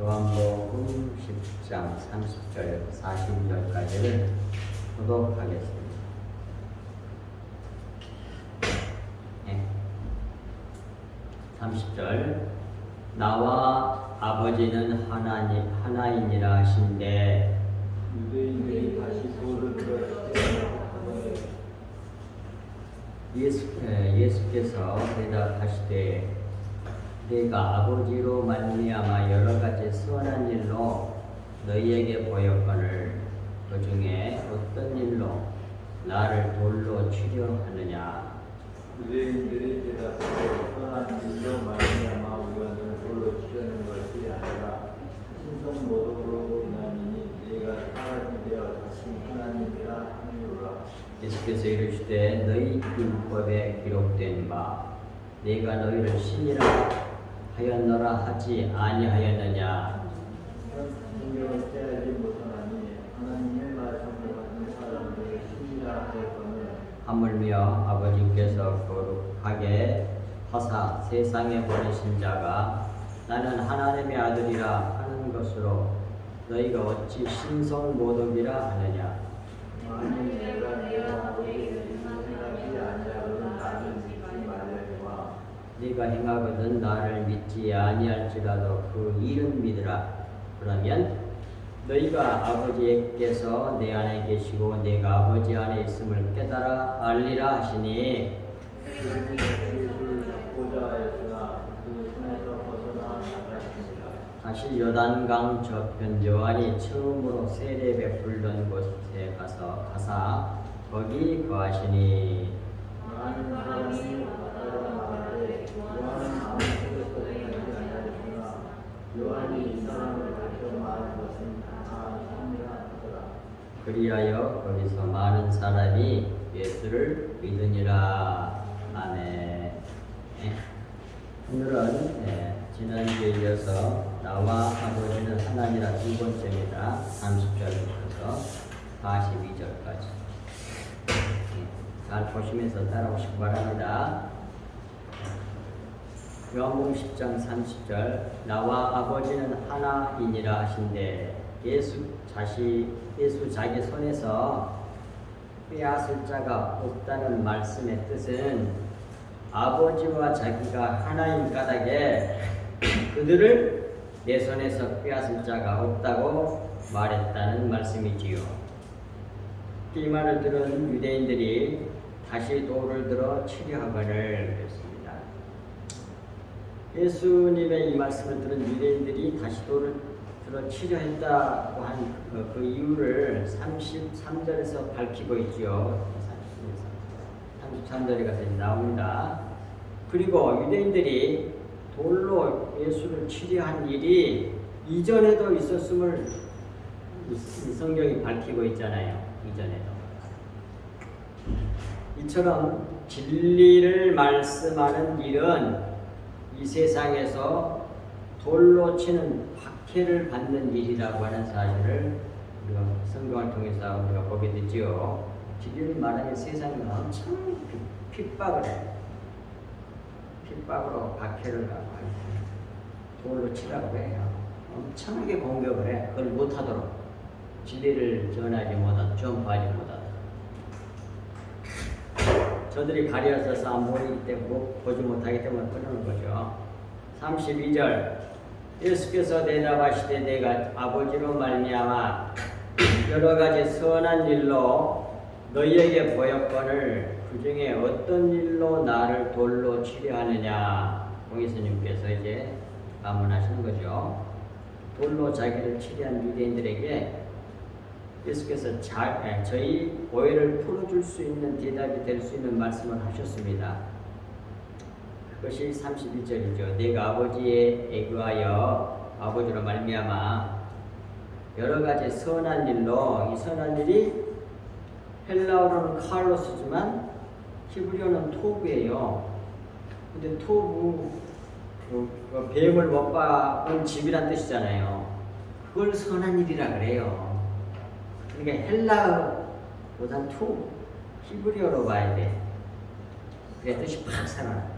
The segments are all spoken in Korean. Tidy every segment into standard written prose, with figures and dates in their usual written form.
요한복음 10장 30절 42절까지를 교독하겠습니다. 네. 30절 나와 아버지는 하나이니라 하신대 유대인들이 다시 돌을 들어 예수께서 대답하시되 내가 아버지로 말미암아 여러 가지 선한 일로 너희에게 보였거늘 그 중에 어떤 일로 나를 돌로 치려 하느냐. 유대인들이 대답하되 선한 일로 말미암아 우리가 너를 돌로 치려는 것이 아니라 신성 모독으로 인하니 네가 사람이 되어 다시 하나님이라 하느니라. 예수께서 이르시되 너희 율법에 기록된 바 내가 너희를 신이라 하였노라 하지 아니하였느냐. 성경을 떼하지 못하나니 하나님의 말씀을 받는 사람들을 신이라 하였거늘 하물며 아버지께서 거룩하게 하사 세상에 보내신 자가 나는 하나님의 아들이라 하는 것으로 너희가 어찌 신성 모독이라 하느냐. 만일 내가 내 아버지를 생각하지 아니하거든 나를 믿지 말려니와 네가 행하거든 나를 믿지 아니할지라도 그 일은 믿으라. 그러면 너희가 아버지께서 내 안에 계시고 내가 아버지 안에 있음을 깨달아 알리라 하시니 예수를 잡고자 하였으나 그 손에서 벗어나 나가시니라. 다시 요단강 저편 요한이 처음으로 세례 베풀던 곳에 가사 거기 거하시니 많은 사람이 따라 나가되 요한은 아무 곳에서 행하지 아니하였으나 요한이 이 사람을 밝혀 말한 것은 다 참이라 하더라. 그리하여 거기서 많은 사람이 예수를 믿으니라. 아멘. 네. 오늘은 지난주에 이어서 나와 아버지는 하나니라 두 번째입니다. 30절부터 42절까지 잘 보시면서 따라오시기 바랍니다. 요한복음 10장 30절 나와 아버지는 하나이니라 하신대 예수 자기 손에서 빼앗을 자가 없다는 말씀의 뜻은 아버지와 자기가 하나인 까닭에 그들을 내 손에서 빼앗을 자가 없다고 말했다는 말씀이지요. 이 말을 들은 유대인들이 다시 돌을 들어 치려 하거늘 그랬습니다. 예수님의 이 말씀을 들은 유대인들이 다시 돌을 들어 치려 했다고 한 그 이유를 33절에서 밝히고 있죠. 33절에 가서 나옵니다. 그리고 유대인들이 돌로 예수를 치려 한 일이 이전에도 있었음을 이 성경이 밝히고 있잖아요. 이전에도. 이처럼 진리를 말씀하는 일은 이 세상에서 돌로 치는 박해를 받는 일이라고 하는 사실을 우리가 성경을 통해서 우리가 보게 되지요. 진리를 말하면 세상이 엄청 핍박을 해. 핍박으로 박해를 하고 돌로 치라고 해요. 엄청나게 공격을 해. 그걸 못하도록 진리를 전하지 못하도록 전파하지 못하도록 저들이 가려져서 안 보이기 때문에 보지 못하기 때문에 끊는 거죠. 32절 예수께서 대답하시되 내가 아버지로 말미암아 여러 가지 선한 일로 너희에게 보였거늘 그 중에 어떤 일로 나를 돌로 치려 하느냐. 공예수님께서 이제 반문하시는 거죠. 돌로 자기를 치려한 유대인들에게 예수께서 저희 오해를 풀어줄 수 있는 대답이 될 수 있는 말씀을 하셨습니다. 그것이 31절이죠. 내가 아버지에 의하여 아버지로 말미암아 여러 가지 선한 일로 이 선한 일이 헬라어로는 칼로스지만 히브리어는 토브예요. 근데 토브 그 뱀을 못 박은 집이란 뜻이잖아요. 그걸 선한 일이라 그래요. 그러니까 헬라어보단 토브 히브리어로 봐야 돼. 그래 뜻이 팍 살아나.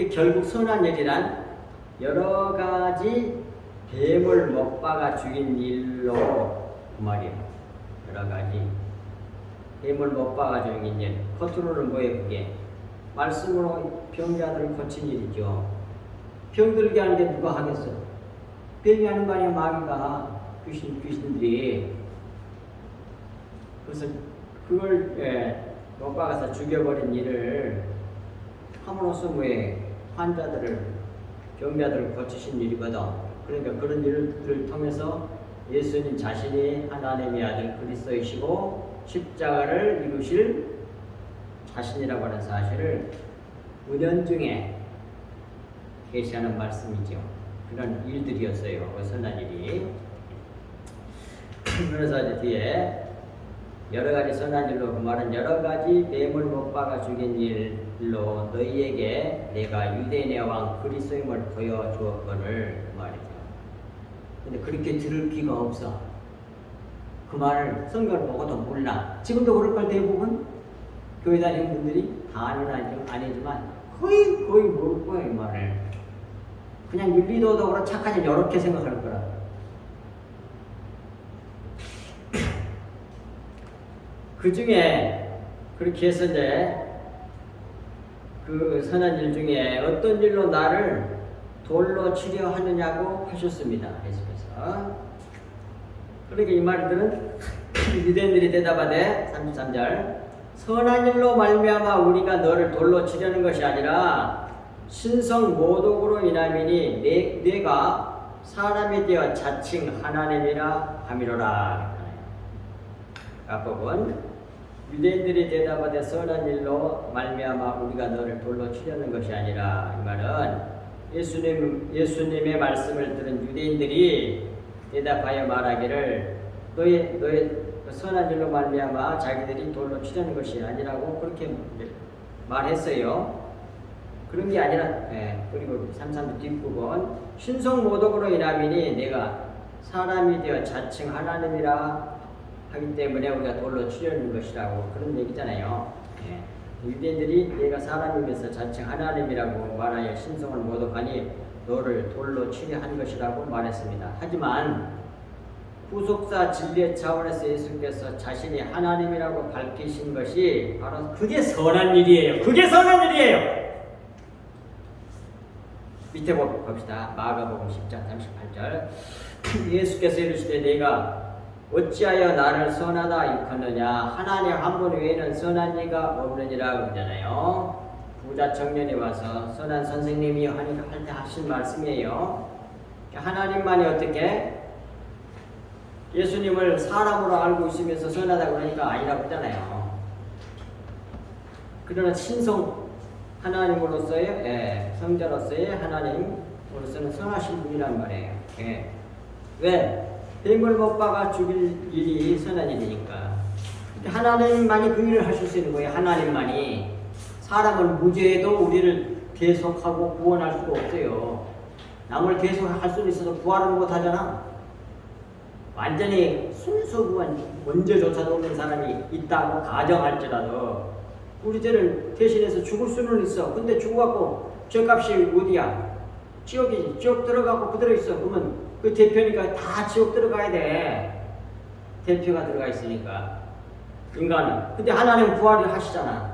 결국 선한 일이란 여러 가지 뱀을 못 박아 죽인 일로 그 말이에요. 여러 가지 뱀을 못 박아 죽인 일. 겉으로는 뭐예요 그게? 말씀으로 병자들을 고친 일이죠. 병들게 하는 게 누가 하겠어? 뱀이 하는 거 아니야 마귀가 귀신들이. 그래서 그걸 못 박아서 죽여버린 일을 함으로써 뭐에 환자들을 병자들을 고치신 일이거든. 그러니까 그런 일들을 통해서 예수님 자신이 하나님의 아들 그리스도이시고 십자가를 이루실 자신이라고 하는 사실을 은연중에 계시하는 말씀이죠. 그런 일들이었어요. 그 선한 일이. 그래서 이제 뒤에 여러 가지 선한 일로 그 말은 여러 가지 뱀을 못 박아 죽인 일로 너희에게 내가 유대인의 왕 그리스도임을 보여주었거늘 그 말이죠. 근데 그렇게 들을 귀가 없어. 그 말을 성경을 보고도 몰라. 지금도 그럴 걸 대부분 교회 다니는 분들이 다는 아니지만 거의 모를 거야 이 말을. 그냥 윤리도덕으로 착하지 이렇게 생각할 거라. 그 중에 그렇게 해서 이제 그 선한 일 중에 어떤 일로 나를 돌로 치려 하느냐고 하셨습니다. 예수께서. 그러니까 이 말들은 유대인들이 대답하되 33절 선한 일로 말미암아 우리가 너를 돌로 치려는 것이 아니라 신성 모독으로 인함이니 내가 사람이 되어 자칭 하나님이라 함이로라. 야곱은 유대인들이 대답하되 선한 일로 말미암아 우리가 너를 돌로 치려는 것이 아니라 이 말은 예수님의 말씀을 들은 유대인들이 대답하여 말하기를 너의 선한 일로 말미암아 자기들이 돌로 치려는 것이 아니라고 그렇게 말했어요. 그런 게 아니라 그리고 33절 뒷부분 신성 모독으로 인함이니 내가 사람이 되어 자칭 하나님이라 하기 때문에 우리가 돌로 치려는 것이라고 그런 얘기잖아요. 유대인들이 내가 사람이면서 자칭 하나님이라고 말하여 신성을 모독하니 너를 돌로 치려 한 것이라고 말했습니다. 하지만 후속사 진리의 차원에서 예수께서 자신이 하나님이라고 밝히신 것이 바로 그게 선한 일이에요. 그게 선한 일이에요. 밑에 봅시다. 마가복음 10장 38절 예수께서 이르시되 내가 어찌하여 나를 선하다 일컫느냐 하나님 한 분 외에는 선한 이가 없느니라 그러잖아요. 부자 청년이 와서 선한 선생님이 할 때 하신 말씀이에요. 하나님만이 어떻게 예수님을 사람으로 알고 있으면서 선하다고 그러니까 아니라고 했잖아요. 그러나 신성 하나님으로서의 성자로서의 하나님으로서는 선하신 분이란 말이에요. 왜? 뱀을 못 박아 죽일 일이 선한 일이니까. 하나님만이 그 일을 하실 수 있는 거예요. 하나님만이. 사람은 무죄해도 우리를 대속하고 구원할 수가 없어요. 남을 대속할 수는 있어도 부활은 못하잖아. 완전히 순수 구원, 원죄조차도 없는 사람이 있다고 가정할지라도 우리 죄를 대신해서 죽을 수는 있어. 근데 죽어갖고 죄값이 어디야? 지옥이지. 지옥 들어가고 그대로 있어. 그러면 그 대표니까 다 지옥 들어가야 돼. 대표가 들어가 있으니까. 인간은. 근데 하나님 부활을 하시잖아.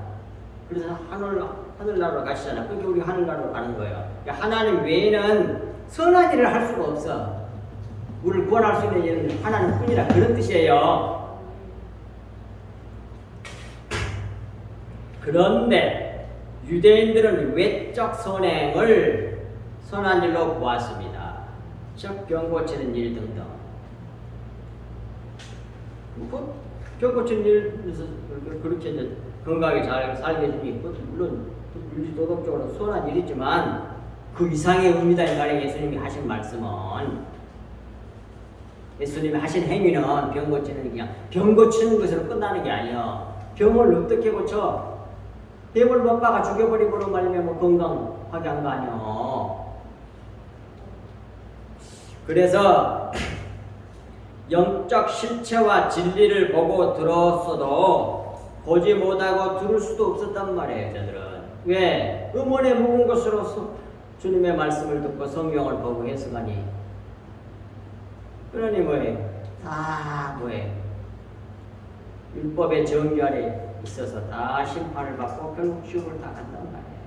그래서 하늘나라로 가시잖아. 그러니까 우리 하늘나라로 가는 거예요. 그러니까 하나님 외에는 선한 일을 할 수가 없어. 우리를 구원할 수 있는 일은 하나님 뿐이라 그런 뜻이에요. 그런데 유대인들은 외적 선행을 선한 일로 보았습니다. 즉 병 고치는 일 등등. 병 고치는 일에서 그렇게 이제 건강하게 잘 살게 해주니 물론 윤리 도덕적으로 선한 일이지만 그 이상의 의미다 이 말이에요. 예수님이 하신 말씀은. 예수님이 하신 행위는 병 고치는 그냥 병 고치는 것으로 끝나는 게 아니에요. 병을 어떻게 고쳐? 뱀을 못 박아 죽여버리고로 말하면 뭐 건강하게 한 거 아니에요. 그래서 영적 실체와 진리를 보고 들었어도 보지 못하고 들을 수도 없었단 말이에요. 저들은 왜? 음원에 묵은 것으로서 주님의 말씀을 듣고 성경을 보고 해석하니. 그러니 뭐예요? 다 뭐예요? 율법의 정규 아래 있어서 다 심판을 받고 결국 지옥을 다 간단 말이에요.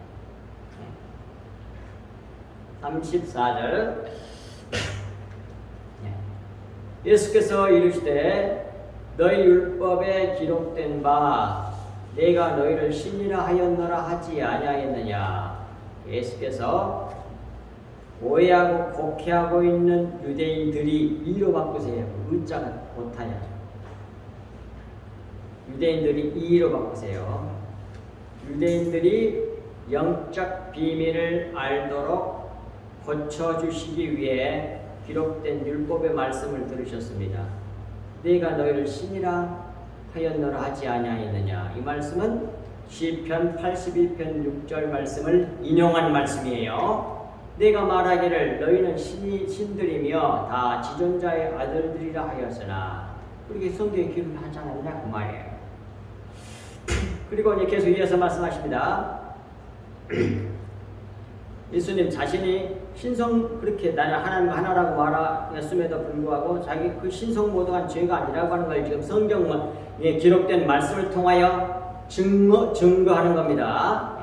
34절 예수께서 이르시되 너희 율법에 기록된 바 내가 너희를 신이라 하였노라 하지 아니하였느냐. 예수께서 오해하고 곡해하고 있는 유대인들이 이로 바꾸세요. 의자가 못하냐. 유대인들이 이로 바꾸세요. 유대인들이 영적 비밀을 알도록 고쳐주시기 위해 기록된 율법의 말씀을 들으셨습니다. 내가 너희를 신이라 하였노라 하지 아니하였느냐. 이 말씀은 시편 82편 6절 말씀을 인용한 말씀이에요. 내가 말하기를 너희는 신들이며 다 지존자의 아들들이라 하였으나. 그렇게 성경에 기록하지 않았냐 그 말이에요. 그리고 이제 계속 이어서 말씀하십니다. 예수님 자신이 신성 그렇게 나는 하나님과 하나라고 말했음에도 불구하고 자기 그 신성모독한 죄가 아니라고 하는 걸 지금 성경에 기록된 말씀을 통하여 증거하는 겁니다.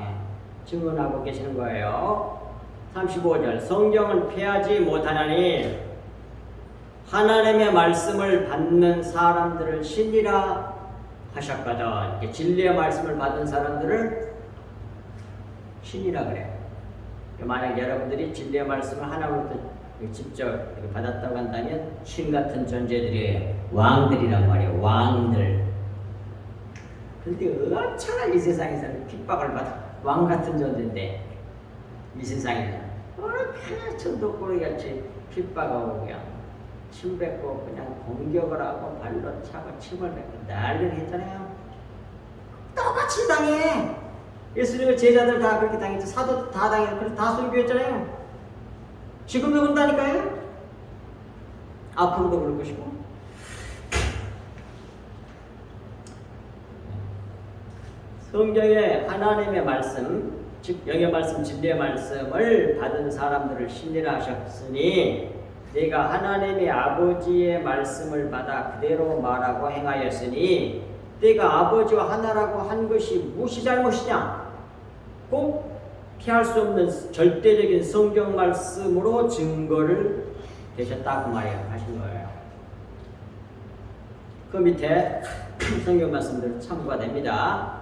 증언하고 계시는 거예요. 35절 성경은 폐하지 못하나니 하나님의 말씀을 받는 사람들을 신이라 하셨거든. 진리의 말씀을 받은 사람들을 신이라 그래요. 만약 여러분들이 진리의 말씀을 하나님으로부터 직접 받았다고 한다면 신 같은 존재들이에요. 왕들이란 말이에요. 왕들. 그런데 얼마나 이 세상에서는 핍박을 받아. 왕 같은 존재인데 이 세상에는 얼마나 천도꾸러기같이 핍박하고 그냥 침뱉고 그냥 공격을 하고 발로 차고 침을 뱉고 난리를 했잖아요. 똑같이 당해. 예수님의 제자들 다 그렇게 당했죠. 사도 다 당했죠. 그래서 다 순교했잖아요. 지금도 그런다니까요. 앞으로도 그럴 것이고. 성경의 하나님의 말씀, 즉 영의 말씀, 진리의 말씀을 받은 사람들을 신이라 하셨으니 내가 하나님의 아버지의 말씀을 받아 그대로 말하고 행하였으니 내가 아버지와 하나라고 한 것이 무엇이 잘못이냐? 꼭 피할 수 없는 절대적인 성경 말씀으로 증거를 되셨다고 하신 거예요. 그 밑에 성경 말씀들 참고가 됩니다.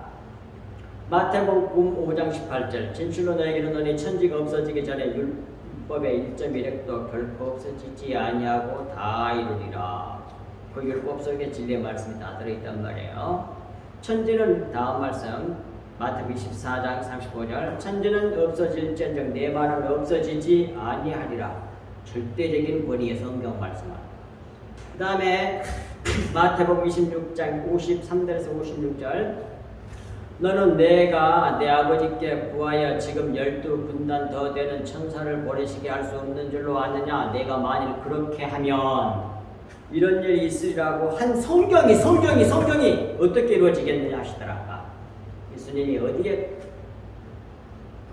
마태복음 5장 18절 진실로 너에게는 너희 천지가 없어지기 전에 율법의 1.1획도 결코 없어지지 아니하고 다 이루리라. 그 율법 속에 진리의 말씀이 다 들어있단 말이에요. 천지는 다음 말씀 마태복음 24장 35절 천지는 없어질지언정 내 말은 없어지지 아니하리라. 절대적인 권위의 성경 말씀은. 그 다음에 마태복음 26장 53절에서 56절 너는 내가 내 아버지께 구하여 지금 12군단 더 되는 천사를 보내시게 할 수 없는 줄로 아느냐. 내가 만일 그렇게 하면 이런 일이 있으리라고 한 성경이 어떻게 이루어지겠느냐 하시더라. 예수님이 어디에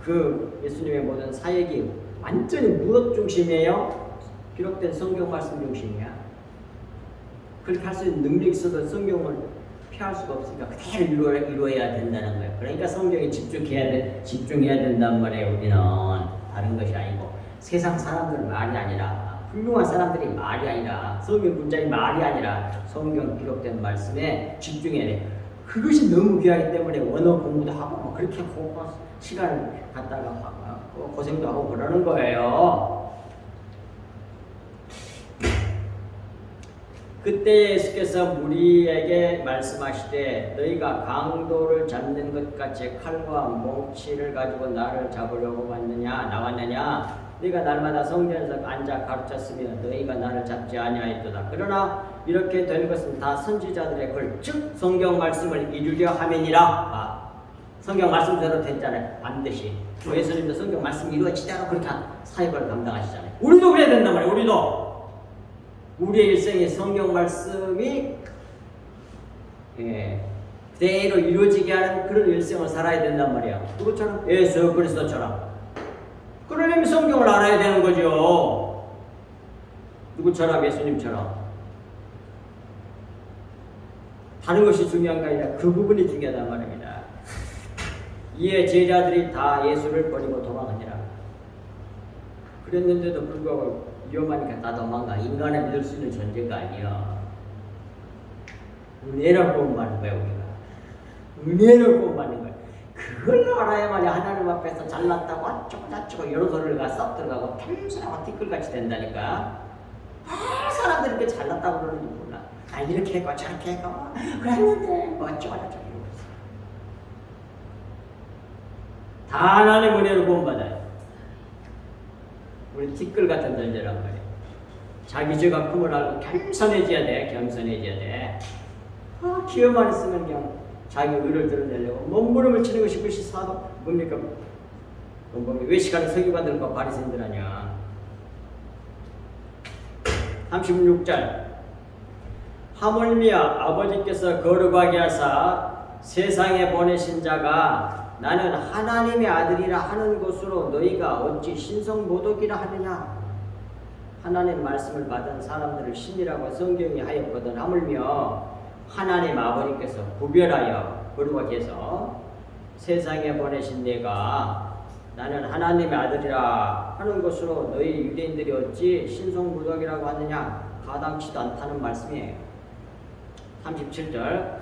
그 예수님의 모든 사역이 완전히 무엇 중심이에요? 기록된 성경 말씀 중심이야. 그렇게 할 수 있는 능력이 있어도 성경을 피할 수가 없으니까 그대로 이루어야 된다는 거예요. 그러니까 성경에 집중해야 된단 말이에요. 우리는 다른 것이 아니고 세상 사람들 말이 아니라 훌륭한 사람들이 말이 아니라 성경 문장이 말이 아니라 성경 기록된 말씀에 집중해야 돼. 그것이 너무 귀하기 때문에 언어 공부도 하고 뭐 그렇게 시간을 갖다가 고생도 하고 그러는 거예요. 그때 예수께서 무리에게 말씀하시되 너희가 강도를 잡는 것 같이 칼과 몽치를 가지고 나를 잡으려고 나왔느냐. 네가 날마다 성전에서 앉아 가르쳤으며 너희가 나를 잡지 아니하였도다. 그러나 이렇게 된 것은 다 선지자들의 글, 즉 성경 말씀을 이루려 함이니라. 성경 말씀대로 됐잖아요. 반드시. 예수님도 성경 말씀 이루어지도록 그렇게 사역을 감당하시잖아요. 우리도 그래야 된단 말이에요. 우리도. 우리의 일생에 성경 말씀이 그대로 이루어지게 하는 그런 일생을 살아야 된단 말이야. 누구처럼? 예수 그리스도처럼. 그러려면 성경을 알아야 되는 거죠. 누구처럼? 예수님처럼. 다른 것이 중요한 게 아니라 그 부분이 중요하단 말입니다. 이에 제자들이 다 예수를 버리고 도망하니라. 그랬는데도 불구하고 위험하니까 다 도망가. 인간을 믿을 수 있는 존재가 아니야. 은혜를 구원받는 거야 우리가. 은혜를 구원받는 거야. 그걸 알아야만이 하나님 앞에서 잘났다고 어쩌고 저쩌고 여러 소리를 썩 들어가고 평소하고 티끌같이 된다니까. 사람들이 이렇게 잘났다고 그러는지 몰라. 이렇게 했고 저렇게 했고 그랬는데 뭐 어쩌고 저쩌고 이러고 있어. 다 하나님 은혜를 구원받아요. 우리 티끌 같은 존재란 말이에요. 자기 죄가 큼을 알고 겸손해져야 돼. 겸손해져야 돼. 기회만 있으면 그냥 자기 의를 드러내려고 몸부림을 치는 것이 그것이 사도 뭡니까? 외식하는 서기관들과 바리새인들 아니야. 36절 하물며 아버지께서 거룩하게 하사 세상에 보내신 자가 나는 하나님의 아들이라 하는 것으로 너희가 어찌 신성모독이라 하느냐. 하나님 말씀을 받은 사람들을 신이라고 성경이 하였거든. 하물며 하나님 아버지께서 구별하여 거룩하게 해서 세상에 보내신 내가 나는 하나님의 아들이라 하는 것으로 너희 유대인들이 어찌 신성모독이라고 하느냐. 가당치도 않다는 말씀이에요. 37절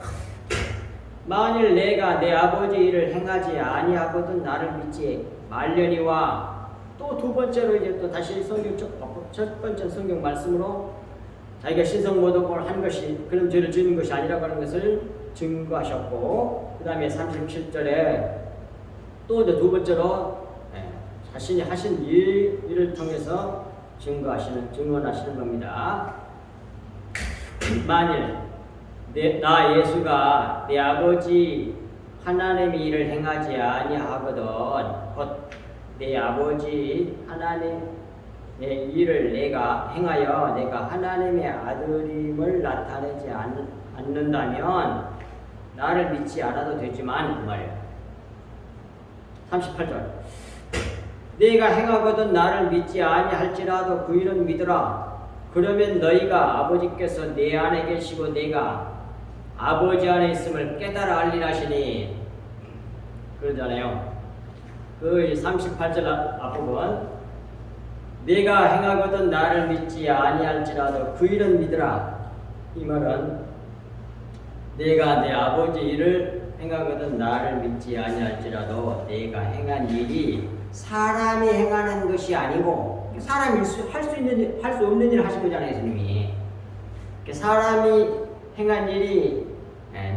만일 내가 내 아버지 일을 행하지 아니하거든 나를 믿지 말려니와 또 두 번째로 이제 또 다시 성경 첫 번째 성경 말씀으로 자기가 신성모독을 한 것이 그런 죄를 지은 것이 아니라고 하는 것을 증거하셨고 그 다음에 37절에 또 두 번째로 자신이 하신 일을 통해서 증언하시는 겁니다. 만일 나 예수가 내 아버지 하나님의 일을 행하지 아니하거든 곧 내 아버지 하나님의 일을 내가 행하여 내가 하나님의 아들임을 나타내지 않는다면 나를 믿지 않아도 되지만 그 말이야. 38절 내가 행하거든 나를 믿지 아니할지라도 그 일은 믿으라. 그러면 너희가 아버지께서 내 안에 계시고 내가 아버지 안에 있음을 깨달아 알리라 하시니 그러잖아요. 그 38절 앞부분 내가 행하거든 나를 믿지 아니할지라도 그 일은 믿으라. 이 말은 내가 내 아버지 일을 행하거든 나를 믿지 아니할지라도 내가 행한 일이 사람이 행하는 것이 아니고 사람이 할 수 있는 할 수 없는 일을 하신 거잖아요, 예수님이. 사람이 행한 일이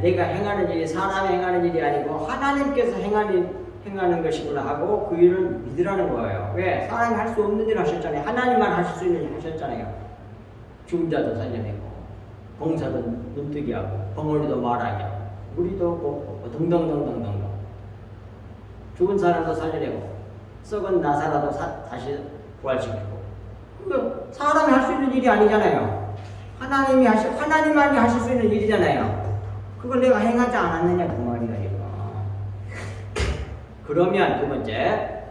내가 행하는 일이 사람이 행하는 일이 아니고 하나님께서 행하는 것이구나 하고 그 일을 믿으라는 거예요. 왜? 사람이 할 수 없는 일을 하셨잖아요. 하나님만 하실 수 있는 일 하셨잖아요. 죽은 자도 살려내고 봉사도 눈뜨게 하고 벙어리도 말하게 하고 우리도 뭐 등등등등등 죽은 사람도 살려내고 썩은 나사라도 다시 부활시키고 그거 사람이 할 수 있는 일이 아니잖아요. 하나님만이 하실 수 있는 일이잖아요. 그걸 내가 행하지 않았느냐 그 말이야 이거. 그러면 두 번째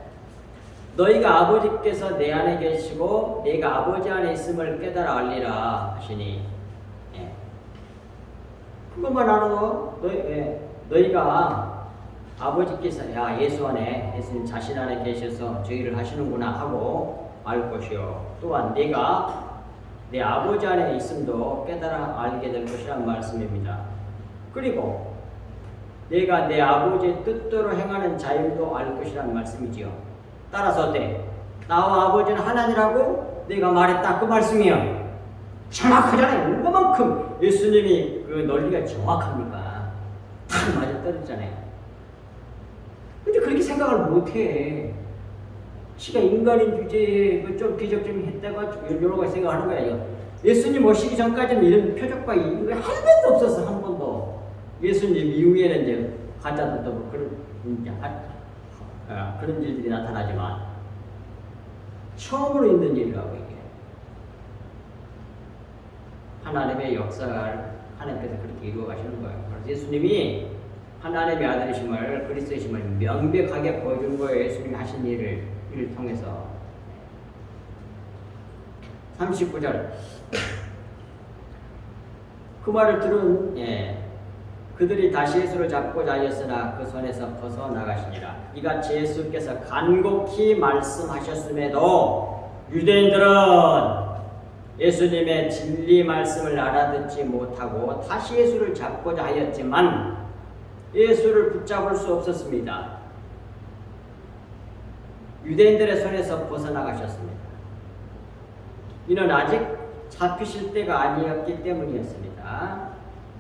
너희가 아버지께서 내 안에 계시고 내가 아버지 안에 있음을 깨달아 알리라 하시니 그것만 알아도 너희가 아버지께서 예수 안에 예수님 자신 안에 계셔서 저 일을 하시는구나 하고 알 것이요 또한 내가 내 아버지 안에 있음도 깨달아 알게 될 것이란 말씀입니다. 그리고 내가 내 아버지의 뜻대로 행하는 자유도 알 것이란 말씀이지요. 따라서 어때? 나와 아버지는 하나님이라고 내가 말했다 그 말씀이요. 정확하잖아요. 얼마만큼 예수님이 그 논리가 정확합니까? 딱 맞아떨어지잖아요. 근데 그렇게 생각을 못해. 지가 인간인 주제에 좀 기적점이 했다가 여러 가지 생각하는 거야. 이거. 예수님 오시기 전까지는 이런 표적과 이거 한 번도 없었어. 한 번도. 예수님 이후에는 이제 가짜들도 뭐 그런 일들이 나타나지만 처음으로 있는 일이라고 이게. 하나님의 역사를 하나님께서 그렇게 이루어 가시는 거예요. 그래서 예수님이 하나님의 아들이심을 그리스도이심을 명백하게 보여준 거예요. 예수님이 하신 일을 통해서. 39절 그 말을 들은 그들이 다시 예수를 잡고자 하였으나 그 손에서 벗어나가시니라. 이같이 예수께서 간곡히 말씀하셨음에도 유대인들은 예수님의 진리 말씀을 알아듣지 못하고 다시 예수를 잡고자 하였지만 예수를 붙잡을 수 없었습니다. 유대인들의 손에서 벗어나가셨습니다. 이는 아직 잡히실 때가 아니었기 때문이었습니다.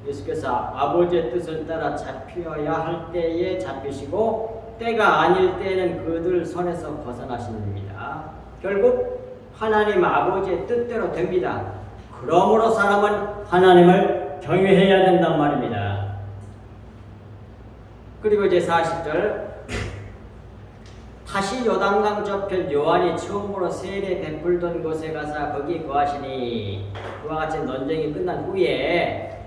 예수께서 아버지의 뜻을 따라 잡혀야 할 때에 잡히시고 때가 아닐 때에는 그들 손에서 벗어나십니다. 결국 하나님 아버지의 뜻대로 됩니다. 그러므로 사람은 하나님을 경외해야 된단 말입니다. 그리고 이제 40절 다시 요단강 저편 요한이 처음으로 세례 베풀던 곳에 가서 거기 거하시니 그와 같이 논쟁이 끝난 후에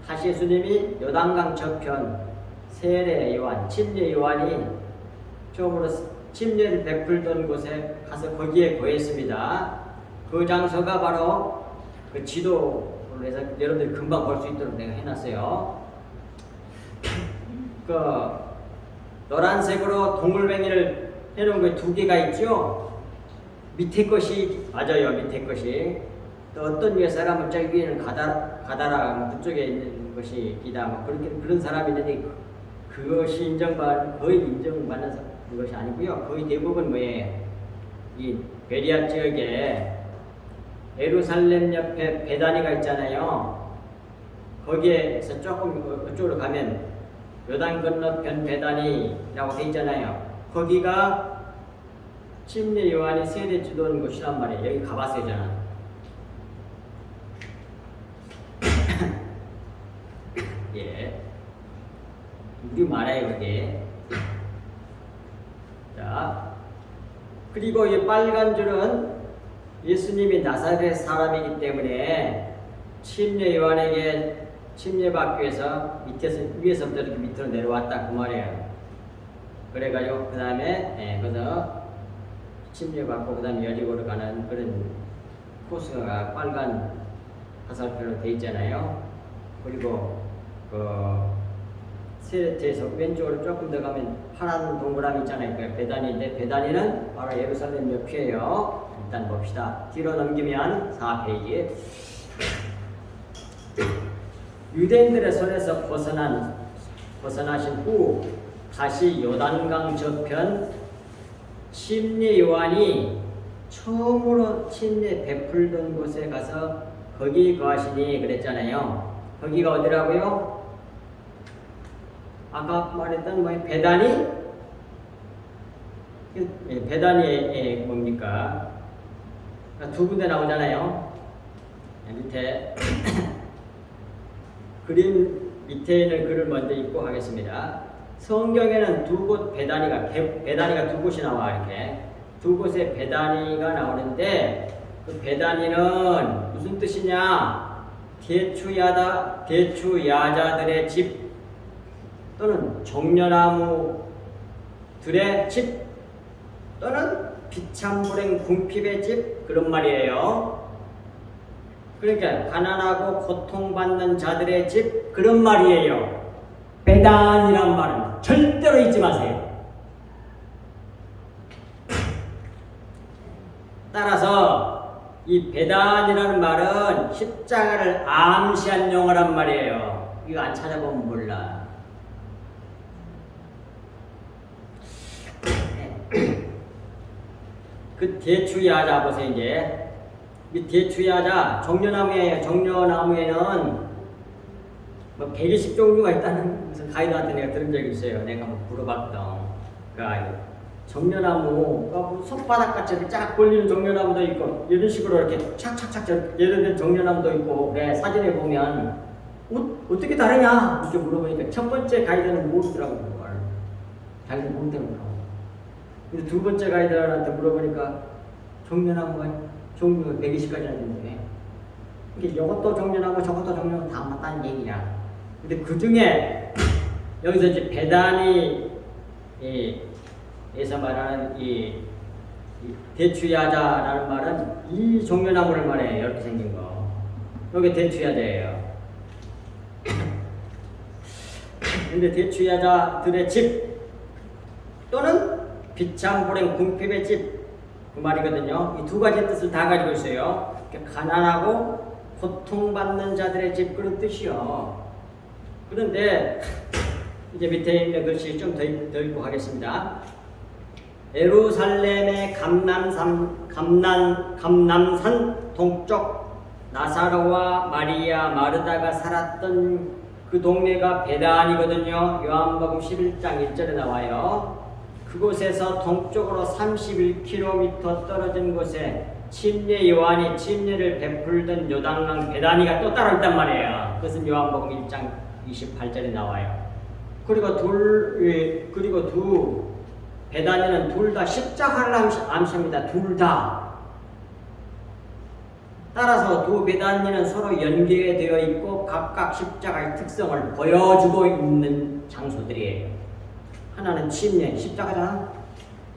다시 예수님이 요단강 저편 세례 요한, 침례 요한이 처음으로 침례를 베풀던 곳에 가서 거기에 거했습니다. 그 장소가 바로 그 지도로 해서 여러분들이 금방 볼 수 있도록 내가 해놨어요. 그 노란색으로 동글뱅이를 해놓은 거 두 개가 있죠. 밑에 것이 맞아요. 밑에 것이 또 어떤 위에 사람은 저기 위에는 가다라 뭐 그쪽에 있는 것이 기다 뭐 그런 사람이 있는데 그것이 거의 인정받는 것이 아니고요. 거의 대부분 뭐예요? 이 베리아 지역에 예루살렘 옆에 베다니가 있잖아요. 거기에서 조금 그쪽으로 가면 요단 건너편 베다니라고 돼 있잖아요. 거기가 침례 요한이 세례 주던 곳이란 말이에요. 여기 가봤어요, 저는. 예. 우리 말아요, 그게. 자, 그리고 이 빨간 줄은 예수님이 나사렛 사람이기 때문에 침례 요한에게 침례받기 위해서 위에서부터 이렇게 밑으로 내려왔다 그 말이에요. 그래가지고 그 다음에 그래서 침례받고 그 다음에 여리고로 가는 그런 코스가 빨간 화살표로 돼 있잖아요. 그리고 그 세례터에서 왼쪽으로 조금 더 가면 파란 동그라미 있잖아요. 그 베다니인데 베다니는 바로 예루살렘 옆이에요. 일단 봅시다. 뒤로 넘기면 4페이지. 유대인들의 손에서 벗어나신 후 다시 요단강 저편 침례 요한이 처음으로 침례 베풀던 곳에 가서 거기 거하시니 그랬잖아요. 거기가 어디라고요? 아까 말했던 뭐 베다니? 베다니의 뭡니까? 두 군데 나오잖아요. 밑에 그림 밑에 있는 글을 먼저 읽고 하겠습니다. 성경에는 두 곳 베다니가 두 곳이 나와. 이렇게 두 곳에 베다니가 나오는데 그 베다니는 무슨 뜻이냐? 대추야자들의 집 또는 종려나무들의 집 또는 비참불행 궁핍의 집 그런 말이에요. 그러니까 가난하고 고통받는 자들의 집 그런 말이에요. 베단이란 말은 절대로 잊지 마세요. 따라서 이 베단이라는 말은 십자가를 암시한 용어란 말이에요. 이거 안 찾아보면 몰라. 그 대추야자 보세요. 이제 이 대추야자 종려나무예요. 종려나무에는 뭐 120종류가 있다는 무슨 가이드한테 내가 들은 적이 있어요. 내가 뭐 물어봤거든. 그러니까 종려나무가 뭐 손바닥같이 이렇게 쫙 벌리는 종려나무도 있고 이런 식으로 이렇게 착착착 예를 든 종려나무도 있고 내 사진에 보면 어떻게 다르냐 이렇게 물어보니까 첫 번째 가이드는 모르더라고요. 그걸 자기는 모르더라고요. 근데 두 번째 가이드한테 물어보니까 종려나무가 종류가 120가지나 되는데 이게 이것도 종려나무 저것도 종려나무 다 맞다는 얘기야. 근데 그 중에 여기서 이제 배단이 에서 말하는 이 대추야자라는 말은 이 종려나무를 말해요. 이렇게 생긴 거. 여기 대추야자예요. 근데 대추야자들의 집 또는 비참불행 궁핍의 집 그 말이거든요. 이 두 가지 뜻을 다 가지고 있어요. 가난하고 고통받는 자들의 집 그런 뜻이요. 그런데 이제 밑에 있는 글씨 좀 더 읽고 하겠습니다. 예루살렘의 감남산 동쪽 나사로와 마리아 마르다가 살았던 그 동네가 베단이거든요. 요한복음 11장 1절에 나와요. 그곳에서 동쪽으로 31km 떨어진 곳에 침례 요한이 침례를 베풀던 요단강 베다니가 또 따로 있단 말이에요. 그것은 요한복음 1장 28절에 나와요. 그리고 두 베다니는 둘 다 십자가를 암시합니다. 둘 다. 따라서 두 베다니는 서로 연계되어 있고 각각 십자가의 특성을 보여주고 있는 장소들이에요. 하나는 침례, 십자가잖아.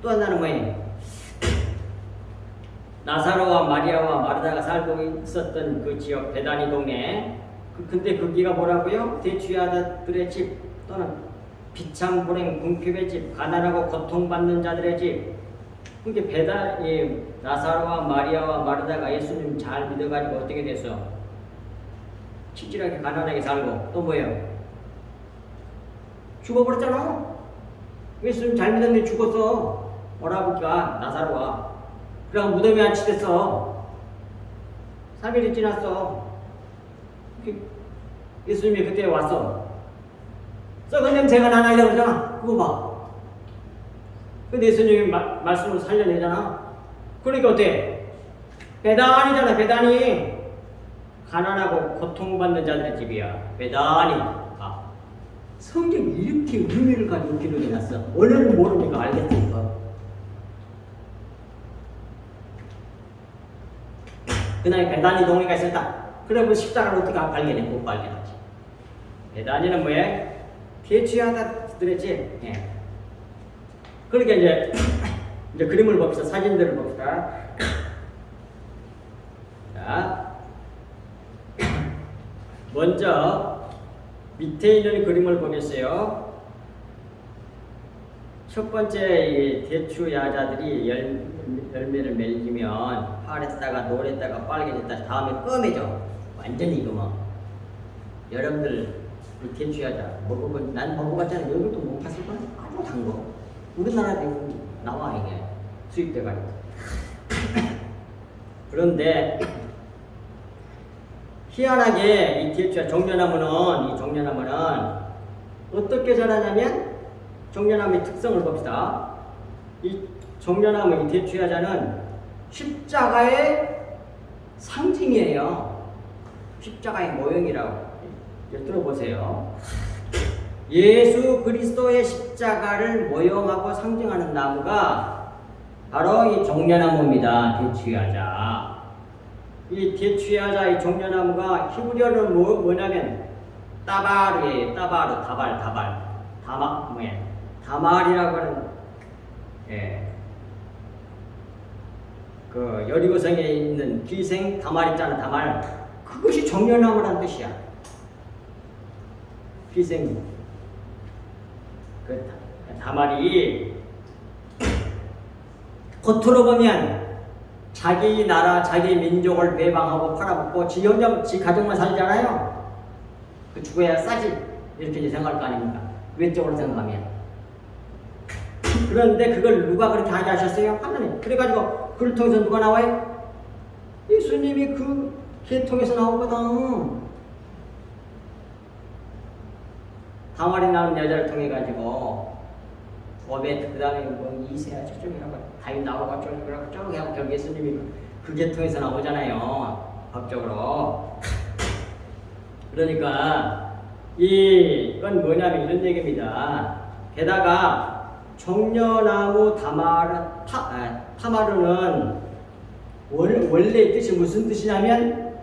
또 하나는 뭐예요? 나사로와 마리아와 마르다가 살고 있었던 그 지역 베다니 동네. 근데 거기가 뭐라고요? 대추야자들의 집 또는 비참불행 궁핍의 집, 가난하고 고통받는 자들의 집. 그게 나사로와 마리아와 마르다가 예수님 잘 믿어가지고 어떻게 됐어? 치질하게 가난하게 살고 또 뭐예요? 죽어버렸잖아. 예수님 잘 믿었는데 죽었어. 오라버니까 나사로가. 그래가 무덤에 안치됐어. 3일이 지났어. 예수님이 그때 왔어. 썩은 냄새가 나나 그러잖아. 그거 봐. 근데 예수님이 말씀으로 살려내잖아. 그러니까 어때? 베단이잖아. 베단이. 가난하고 고통받는 자들의 집이야. 베단이. 성경이 이렇게 의미를 가지고 기록해놨어. 원래는 모르니까 알겠으니까. 그날에 베다니 동네가 있었다. 그러면 십자가를 어떻게 발견해? 못 발견하지. 베다니는 뭐야? 대추야자들의 집. 예. 그러니까 이제 그림을 봅시다. 사진들을 봅시다. 자, 먼저 밑에 있는 그림을 보겠어요. 첫 번째 이 대추야자들이 열매를 맺으면 파랬다가 노랬다가 빨개졌다 다음에 검해져. 완전히 이거 뭐. 여러분들 그 대추야자 먹어본 난 먹어봤잖아. 여기도 못 봤을 거야. 아주 단 거. 우리나라에 나와 이게 수입돼가지고. 그런데 희한하게 이 대추야 종려나무는 어떻게 자라냐면 종려나무의 특성을 봅시다. 이 종려나무 이 대추야자는 십자가의 상징이에요. 십자가의 모형이라고. 들어보세요. 예수 그리스도의 십자가를 모형하고 상징하는 나무가 바로 이 종려나무입니다. 대추야자. 이 대추야자 이 종려나무가 히브리어는 뭐냐면 따바르예요. 다말이라고 하는 그 여리고성에 있는 기생 다말 있잖아. 다말. 그것이 종려나무란 뜻이야. 기생 그 다말이 겉으로 보면 자기 나라, 자기 민족을 배방하고 팔아먹고 지 혼자, 지 가족만 살잖아요. 그 죽어야 싸지. 이렇게 이제 생각할 거 아닙니까? 외적으로 생각하면. 그런데 그걸 누가 그렇게 하게 하셨어요? 하나님. 그래가지고 그를 통해서 누가 나와요? 예수님이 그 계통에서 나오거든. 다말이 나온 여자를 통해가지고 오벳 그 다음에 뭐 이세야 저쪽에 하고 다윗 나오고 저쪽에 하고 결국 예수님이 그 계통에서 나오잖아요. 법적으로. 그러니까 이건 뭐냐면 이런 얘기입니다. 게다가 종려나무 타마르는 원래 뜻이 무슨 뜻이냐면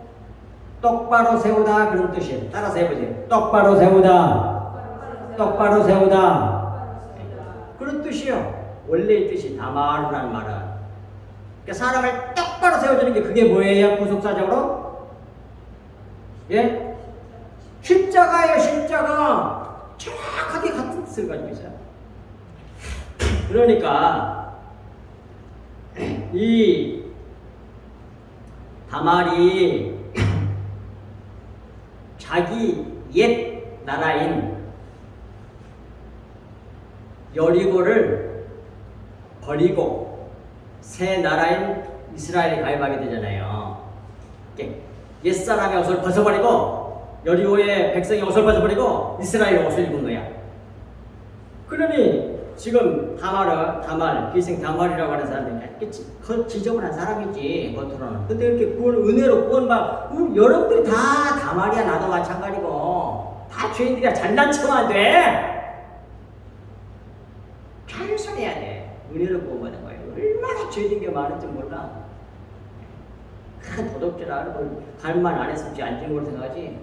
똑바로 세우다 그런 뜻이에요. 따라서 해보세요. 똑바로 세우다. 똑바로 세우다. 그런 뜻이요. 원래의 뜻이 다마르라는 말은. 그러니까 사람을 똑바로 세워주는 게 그게 뭐예요? 구속사적으로? 예? 십자가예요. 십자가. 정확하게 같은 뜻을 가지고 있어요. 그러니까 이 다말이 자기 옛 나라인 여리고를 버리고 새 나라인 이스라엘에 가입하게 되잖아요. 옛사람의 옷을 벗어버리고 여리고의 백성의 옷을 벗어버리고 이스라엘의 옷을 입은 거야. 그러니 지금 다말, 비생 다말이라고 하는 사람이 지저분한 사람이지, 겉으로는. 근데 이렇게 은혜로 구원받, 여러분들이 다 다말이야. 나도 마찬가지고. 다 죄인들이야. 잘난 척하면 안 돼. 겸손해야 돼. 은혜로 구원받는 거예요. 얼마나 죄진 게 많은지 몰라. 큰 도덕질하는 걸 갈만 안 했으면 안진 걸 생각하지.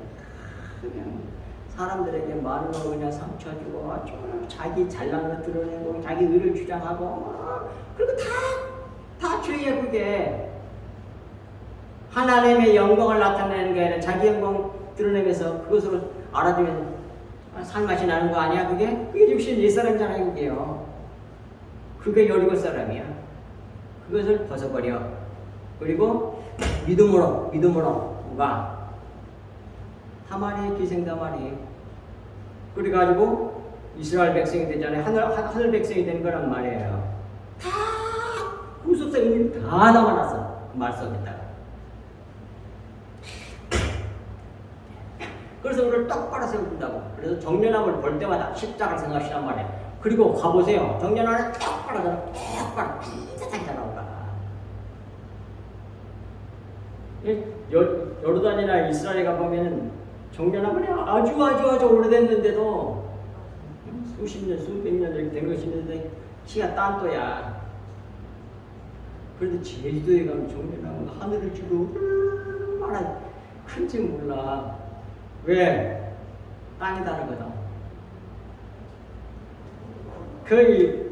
그냥 사람들에게 말로 그냥 상처 주고 아주 자기 잘난 거 드러내고 자기 의를 주장하고 그리고 다 죄예요. 그게 하나님의 영광을 나타내는 게 아니라 자기 영광 드러내면서 그것으로 알아주면 살맛이 나는 거 아니야? 그게 육신 옛사람이잖아요. 그게요. 그게 여리고 사람이야. 그것을 벗어버려. 그리고 믿음으로 누가 다말이 기생다말이 그래가지고 이스라엘 백성이 되잖아요. 하늘 백성이 되는 거란 말이에요. 다 구속사 의미를 다 담아놨어. 그 말 속에다가. 그래서 우리를 똑바로 세워준다고. 그래서 정련함을 볼 때마다 십자가를 생각하시란 말이에요. 그리고 가보세요. 정련함을 똑바로 핀셋하게 나오다. 요르단이나 이스라엘에 가보면은 정련함이 아주 오래됐는데도 수십 년, 수백 년 이렇게 된 것이 있는데 키가 딴또야. 그런데 제주도에 가면 정련함은 하늘을 주고 얼마나 큰지 몰라. 왜? 땅이 다르거든. 거의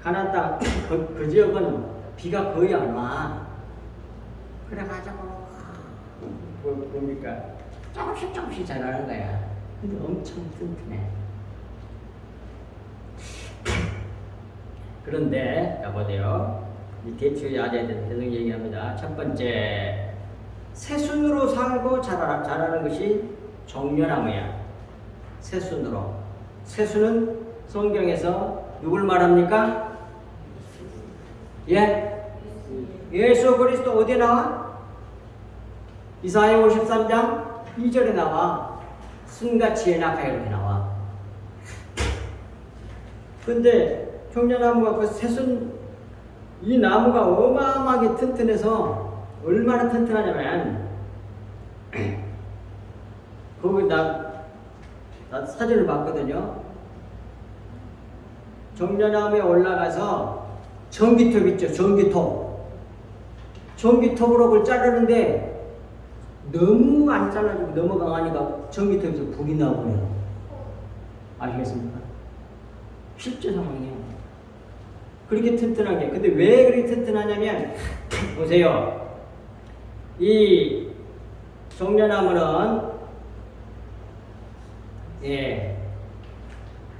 가나안 땅, 그 지역은 비가 거의 안 와. 그래가지고 뭡니까? 조금씩 자라는 거야. 근데 엄청 튼튼해. 그런데 여보세요. 이 대추의 아재에 대해서 계속 얘기합니다. 첫 번째, 새순으로 살고 자라는 것이 정련나무야. 새순으로. 새순은 성경에서 누굴 말합니까? 예? 예수 그리스도 어디에 나와? 이사야 53장 2절에 나와. 순같이 연약하게 이렇게 나와. 근데 정련나무가 그 새순, 이 나무가 어마어마하게 튼튼해서 얼마나 튼튼하냐면 거기 나 사진을 봤거든요. 정련나무에 올라가서 전기톱 있죠. 전기톱으로 그걸 자르는데 너무 안 잘라주고 너무 강하니까 전기톱에서 불이 나오네요. 아시겠습니까? 실제 상황이에요. 그렇게 튼튼하게. 근데 왜 그렇게 튼튼하냐면 보세요. 이 정련나무는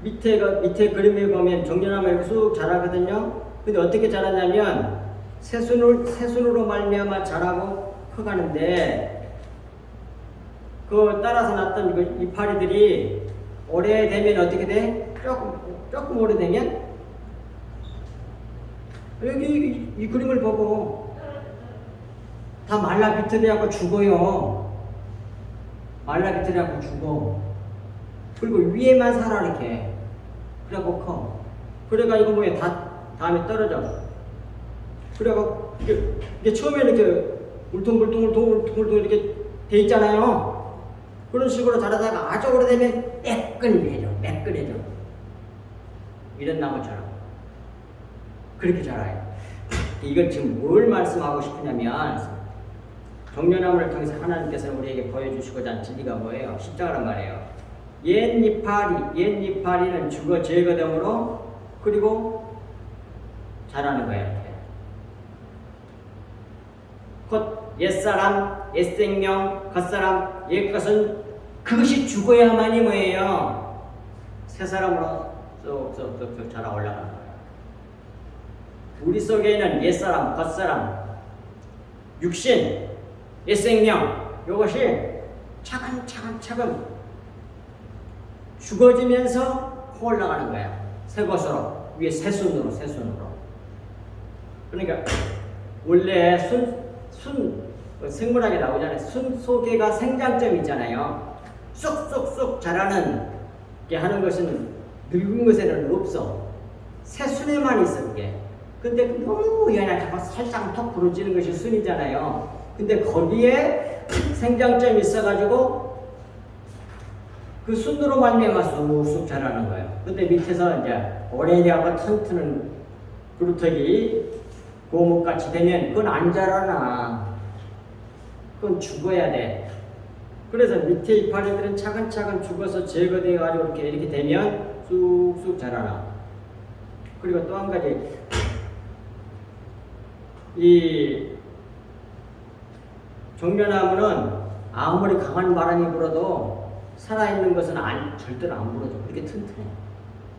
밑에 그림에 보면 정련나무가 이렇게 쑥 자라거든요. 근데 어떻게 자라냐면 새순으로 말미암아 자라고 커가는데 그 따라서 났던 그 이파리들이 오래되면 어떻게 돼? 조금 오래되면 여기 이 그림을 보고 다 말라 비틀어갖고 죽어요. 말라 비틀어갖고 죽어. 그리고 위에만 살아 이렇게. 그래갖고 커. 그래가 이거 뭐야? 다음에 떨어져. 그래갖고 이게 처음에는 이렇게 울퉁불퉁 이렇게 돼 있잖아요. 그런 식으로 자라다가 아주 오래되면 매끈해져. 이런 나무처럼. 그렇게 자라요. 이걸 지금 뭘 말씀하고 싶으냐면 정련나무를 통해서 하나님께서 우리에게 보여주시고자 한 진리가 뭐예요? 십자가란 말이에요. 옛 이파리는 죽어 제거되므로 그리고 자라는 거야. 이렇게. 곧 옛사람, 옛생명, 겉사람, 옛것은 그것이 죽어야만이 뭐예요? 새사람으로 쏙쏙쏙 자라 올라가는 거야. 우리 속에 있는 옛사람, 겉사람, 육신, 옛생명 이것이 차근차근 죽어지면서 올라가는 거야. 새 것으로 위에 새순으로. 그러니까 원래 생물학에 나오잖아요. 순 속에가 생장점이 있잖아요. 쏙쏙쏙 자라는 게 하는 것은 늙은 것에는 없어. 새순에만 있어 그게. 근데 너무 연약하고 살짝 톡 부러지는 것이 순이잖아요. 근데 거기에 생장점이 있어가지고 그 순으로 말미암아 쑥쑥 자라는 거예요. 근데 밑에서 이제 오래되고 튼튼한 그루터기 고목같이 되면 그건 안 자라나. 그건 죽어야 돼. 그래서 밑에 이파리들은 차근차근 죽어서 제거되어가지고 이렇게 되면 쑥쑥 자라나. 그리고 또 한 가지, 이 종려나무는 아무리 강한 바람이 불어도 살아있는 것은 절대로 안 부러져. 그렇게 튼튼해.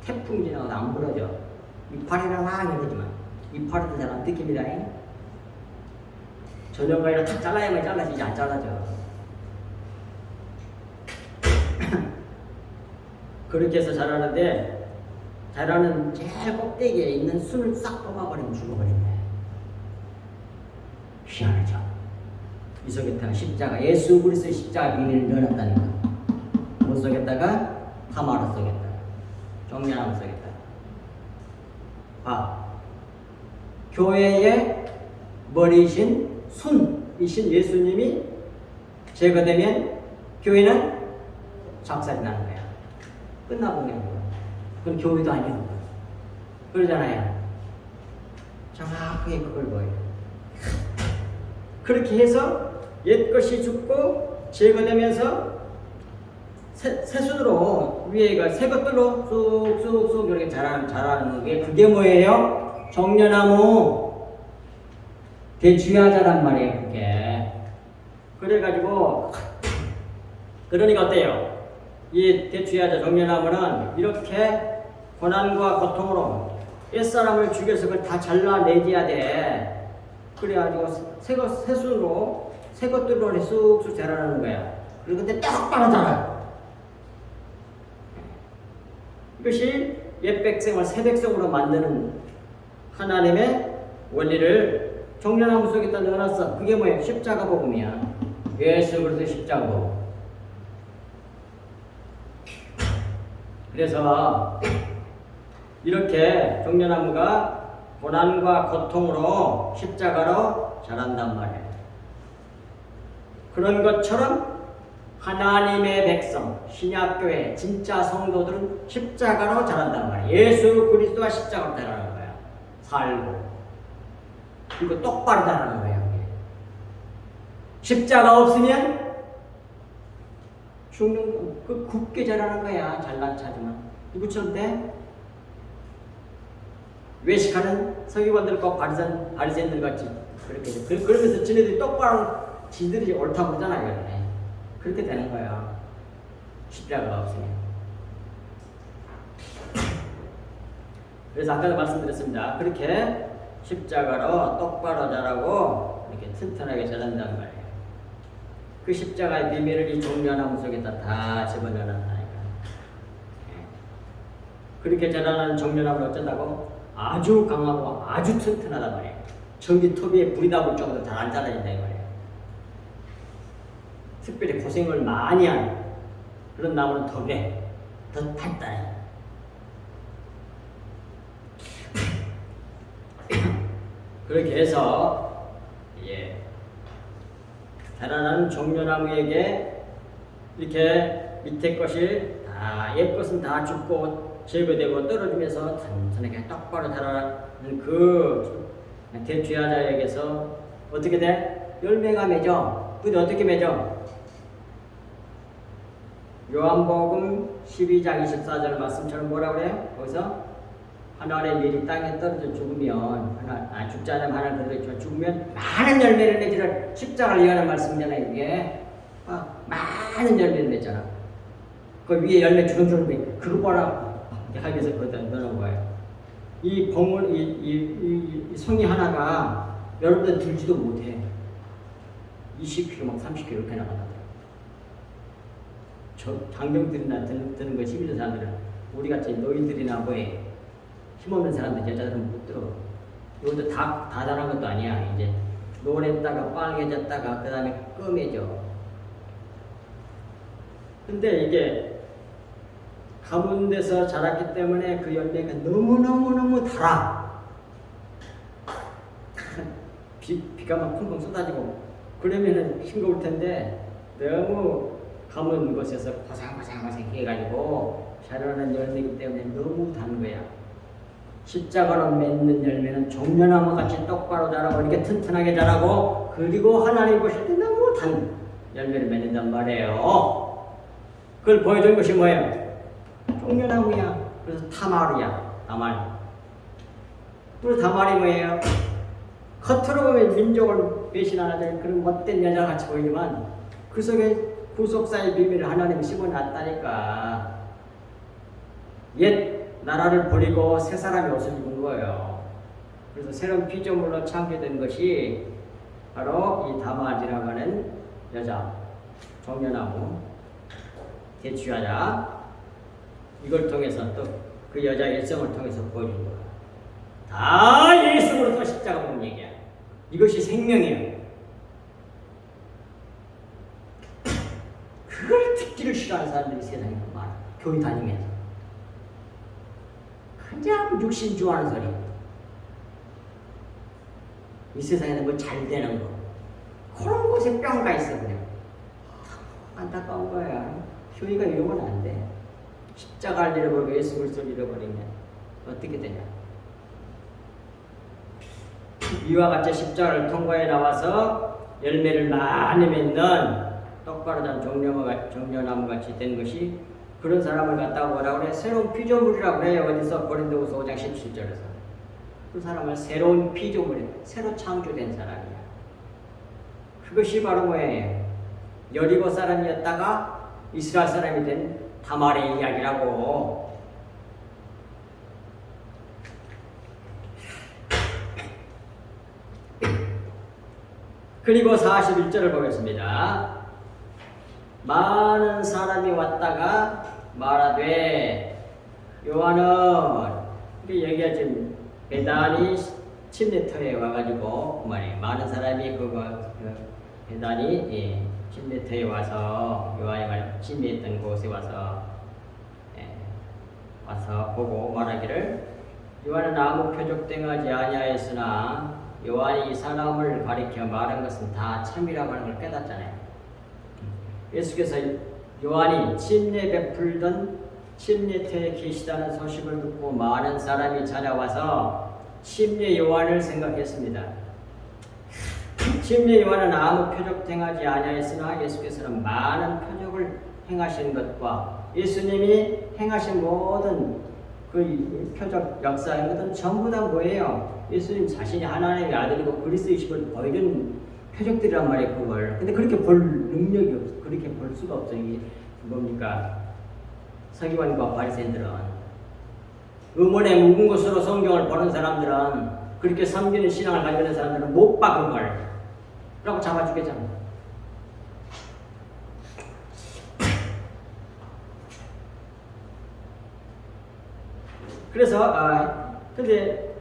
태풍 지나가도 안 부러져. 이파리는 막 이러지만 이파리도 잘 안 뜯깁니다. 전형가위로 다 잘라야만 잘라지지 안 잘라져. 그렇게 해서 자라는데 자라는 제일 꼭대기에 있는 순을 싹 뽑아버리면 죽어버린대. 희한하죠. 이 속에다가 십자가, 예수 그리스도의 십자가 비밀을 넣어놨다니까. 못 속에다가 파마로 속에다가 종려나무 속에다가. 교회의 머리이신 순이신 예수님이 제거되면 교회는 작살이 나는 거야. 끝나보면 거야. 그건 교회도 아니고 그러잖아요. 정확하게 그걸 보여요. 그렇게 해서 옛것이 죽고 제거되면서 새순으로 위에가 새 것들로 쑥쑥쑥 이렇게 자라는 게 그게 뭐예요? 종려나무 대주야자란 말이에요. 그게. 그래가지고 그러니까 어때요? 이 대주야자 종려나무는 이렇게 고난과 고통으로 옛사람을 죽여서 그걸 다 잘라내줘야 돼. 그래가지고 새순으로 새 것들로 쑥쑥 자라는 거야. 그리고 근데 똑바로 자라요. 이것이 옛 백성을 새 백성으로 만드는 하나님의 원리를 종려나무 속에다 넣어놨어. 그게 뭐예요? 십자가 복음이야. 예수 그리스도 십자가 복음. 그래서 이렇게 종려나무가 고난과 고통으로 십자가로 자란단 말이에요. 그런 것처럼 하나님의 백성, 신약교회, 진짜 성도들은 십자가로 자란단 말이에요. 예수 그리스도와 십자가로 자라는 거야. 살고. 그리고 똑바로 자라는 거야. 십자가 없으면 죽는, 굳게 자라는 거야. 잘난 차지만. 누구처럼 돼? 외식하는 서기관들과 바리새인들 같이 그렇게 돼. 그러면서 지네들이 똑바로 지들이 옳다고 그러잖아요. 그렇게 되는 거예요. 십자가가 없으면. 그래서 아까도 말씀드렸습니다. 그렇게 십자가로 똑바로 자라고 이렇게 튼튼하게 자란단 말이에요. 그 십자가의 비밀을 이 종려나무 속에다 다 집어넣어놨다니까. 그렇게 자라는 종려나무를 어쩐다고? 아주 강하고 아주 튼튼하단 말이에요. 전기톱에 불이 나올 정도로 잘 안 자라진다 이 말이에요. 특별히 고생을 많이 한 그런 나무는 더 그래. 더 단단해. 그렇게 해서 자라나는 종려나무에게 이렇게 밑에 것이 다 옛 것은 다 죽고 제거되고 떨어지면서 튼튼하게 똑바로 자라는 그 대주야자에게서 어떻게 돼? 열매가 맺어. 근데 어떻게 맺어? 요한복음 12장 24절 말씀처럼 뭐라 그래요? 거기서 하나님의 밀이 땅에 떨어져 죽으면 죽지 않으면 하나님 그대로 죽으면 많은 열매를 내지를 십자가를 이하는 말씀이잖아요. 이게 많은 열매를 냈잖아. 그 위에 열매 주렁주렁 그거 봐라 하면서 거기다 넣어놓은 거예요. 이 봉을 이 송이 하나가 여러분들 들지도 못해. 20kg 막 30kg 이렇게 나간다. 저 장병들이나 드는 거 힘있는 사람들은 우리같이 노인들이나 뭐에 힘없는 사람들 여자들은 못 들어. 이것도 다 자란 것도 아니야. 이제 노랬다가 빨개졌다가 그 다음에 검해져. 근데 이게 가문에서 자랐기 때문에 그 열매가 너무너무너무 달아. 비가 막 펑펑 쏟아지고 그러면은 싱거울 텐데 너무 가문 곳에서 고상고상 해가지고 자라는 열매이기 때문에 너무 단 거야. 십자가로 맺는 열매는 종려나무 같이 똑바로 자라고 이렇게 튼튼하게 자라고 그리고 하나님 보실 때 너무 단 열매를 맺는단 말이에요. 그걸 보여준 것이 뭐예요? 종려나무야. 그래서 타마르야. 타마르. 그리고 타마르이 뭐예요? 겉으로 보면 민족을 배신하는 그런 못된 여자같이 보이지만 그 속에 구속사의 비밀을 하나님이 심어놨다니까. 옛 나라를 버리고 새 사람이 옷을 입은 거예요. 그래서 새로운 피조물로 창조된 것이 바로 이 다마지라고 하는 여자, 종려나무, 대추여자. 이걸 통해서 또 그 여자의 일성을 통해서 보여준 거야. 다 예수로서 십자가 보는 얘기야. 이것이 생명이에요. 그걸 듣기를 싫어하는 사람들이 세상에 많아. 교회 다니면서. 그냥 육신 좋아하는 소리. 이 세상에는 뭐 잘 되는 거. 그런 곳에 뿅가 있어, 그냥. 안타까운 거야. 교회가 이러면 안 돼. 십자가를 잃어버리고 예수 그리스도를 잃어버리면 어떻게 되냐. 이와 같이 십자가를 통과해 나와서 열매를 많이 맺는 똑바로 잔 종려나무 같이 된 것이 그런 사람을 갖다가 뭐라고 그래? 새로운 피조물이라고 그래요. 어디서? 고린도후서 5장 17절에서. 그 사람을 새로운 피조물이야. 새로 창조된 사람이야. 그것이 바로 뭐예요? 여리고 사람이었다가 이스라엘 사람이 된 다말의 이야기라고. 그리고 41절을 보겠습니다. 많은 사람이 왔다가 말하되 요한은 얘기하지 베다니 침례터에 와가지고 말이에요. 많은 사람이 베다니 침례터에 와서 요한이 침례했던 곳에 와서 보고 말하기를 요한은 아무 표적등하지 아니하였으나 요한이 이 사람을 가리켜 말한 것은 다 참이라고 하는 걸 깨닫잖아요. 예수께서 요한이 침례 베풀던 침례터에 계시다는 소식을 듣고 많은 사람이 찾아와서 침례 요한을 생각했습니다. 침례 요한은 아무 표적 행하지 아니하였으나 예수께서는 많은 표적을 행하신 것과 예수님이 행하신 모든 그 표적 역사인 것은 전부 다 뭐예요? 예수님 자신이 하나님의 아들이고 그리스도이심을 보여준 표적들이란 말이에요. 그걸. 근데 그렇게 볼 능력이 없어. 그렇게 볼 수가 없어. 이게 뭡니까? 서기관과 바리새인들은 의문에 묵은 것으로 성경을 보는 사람들은 그렇게 섬기는 신앙을 가지고 있는 사람들은 못 봐 그걸. 그러고 잡아 죽겠잖아. 그래서 근데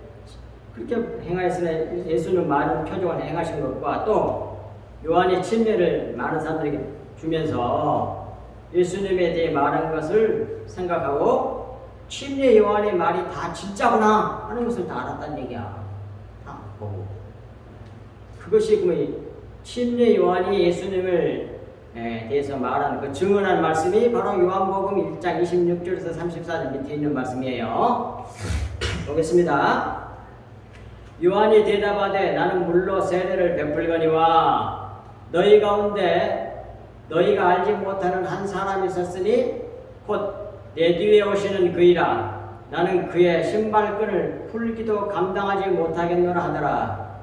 그렇게 행하였으나 예수는 많은 표적을 행하신 것과 또 요한이 침례를 많은 사람들에게 주면서 예수님에 대해 말한 것을 생각하고 침례 요한의 말이 다 진짜구나 하는 것을 다 알았다는 얘기야. 다 보고. 그것이 그 침례 요한이 예수님을 대해서 말한 그 증언한 말씀이 바로 요한복음 1장 26절에서 34절 밑에 있는 말씀이에요. 보겠습니다. 요한이 대답하되 나는 물로 세례를 베풀거니와 너희 가운데 너희가 알지 못하는 한 사람이 있었으니 곧 내 뒤에 오시는 그이라. 나는 그의 신발끈을 풀기도 감당하지 못하겠노라 하더라.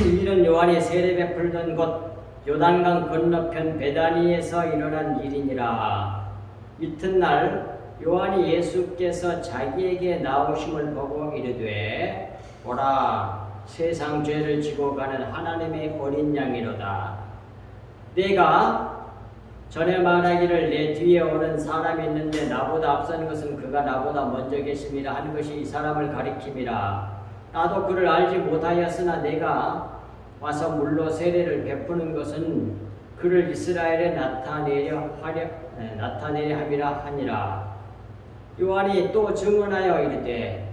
이는 요한이 세례 베풀던 곳 요단강 건너편 베다니에서 일어난 일이니라. 이튿날 요한이 예수께서 자기에게 나오심을 보고 이르되 보라, 세상 죄를 지고 가는 하나님의 어린 양이로다. 내가 전에 말하기를 내 뒤에 오는 사람이 있는데 나보다 앞서는 것은 그가 나보다 먼저 계심이라 하는 것이 이 사람을 가리킴이라. 나도 그를 알지 못하였으나 내가 와서 물로 세례를 베푸는 것은 그를 이스라엘에 나타내려 함이라 하니라. 요한이 또 증언하여 이르되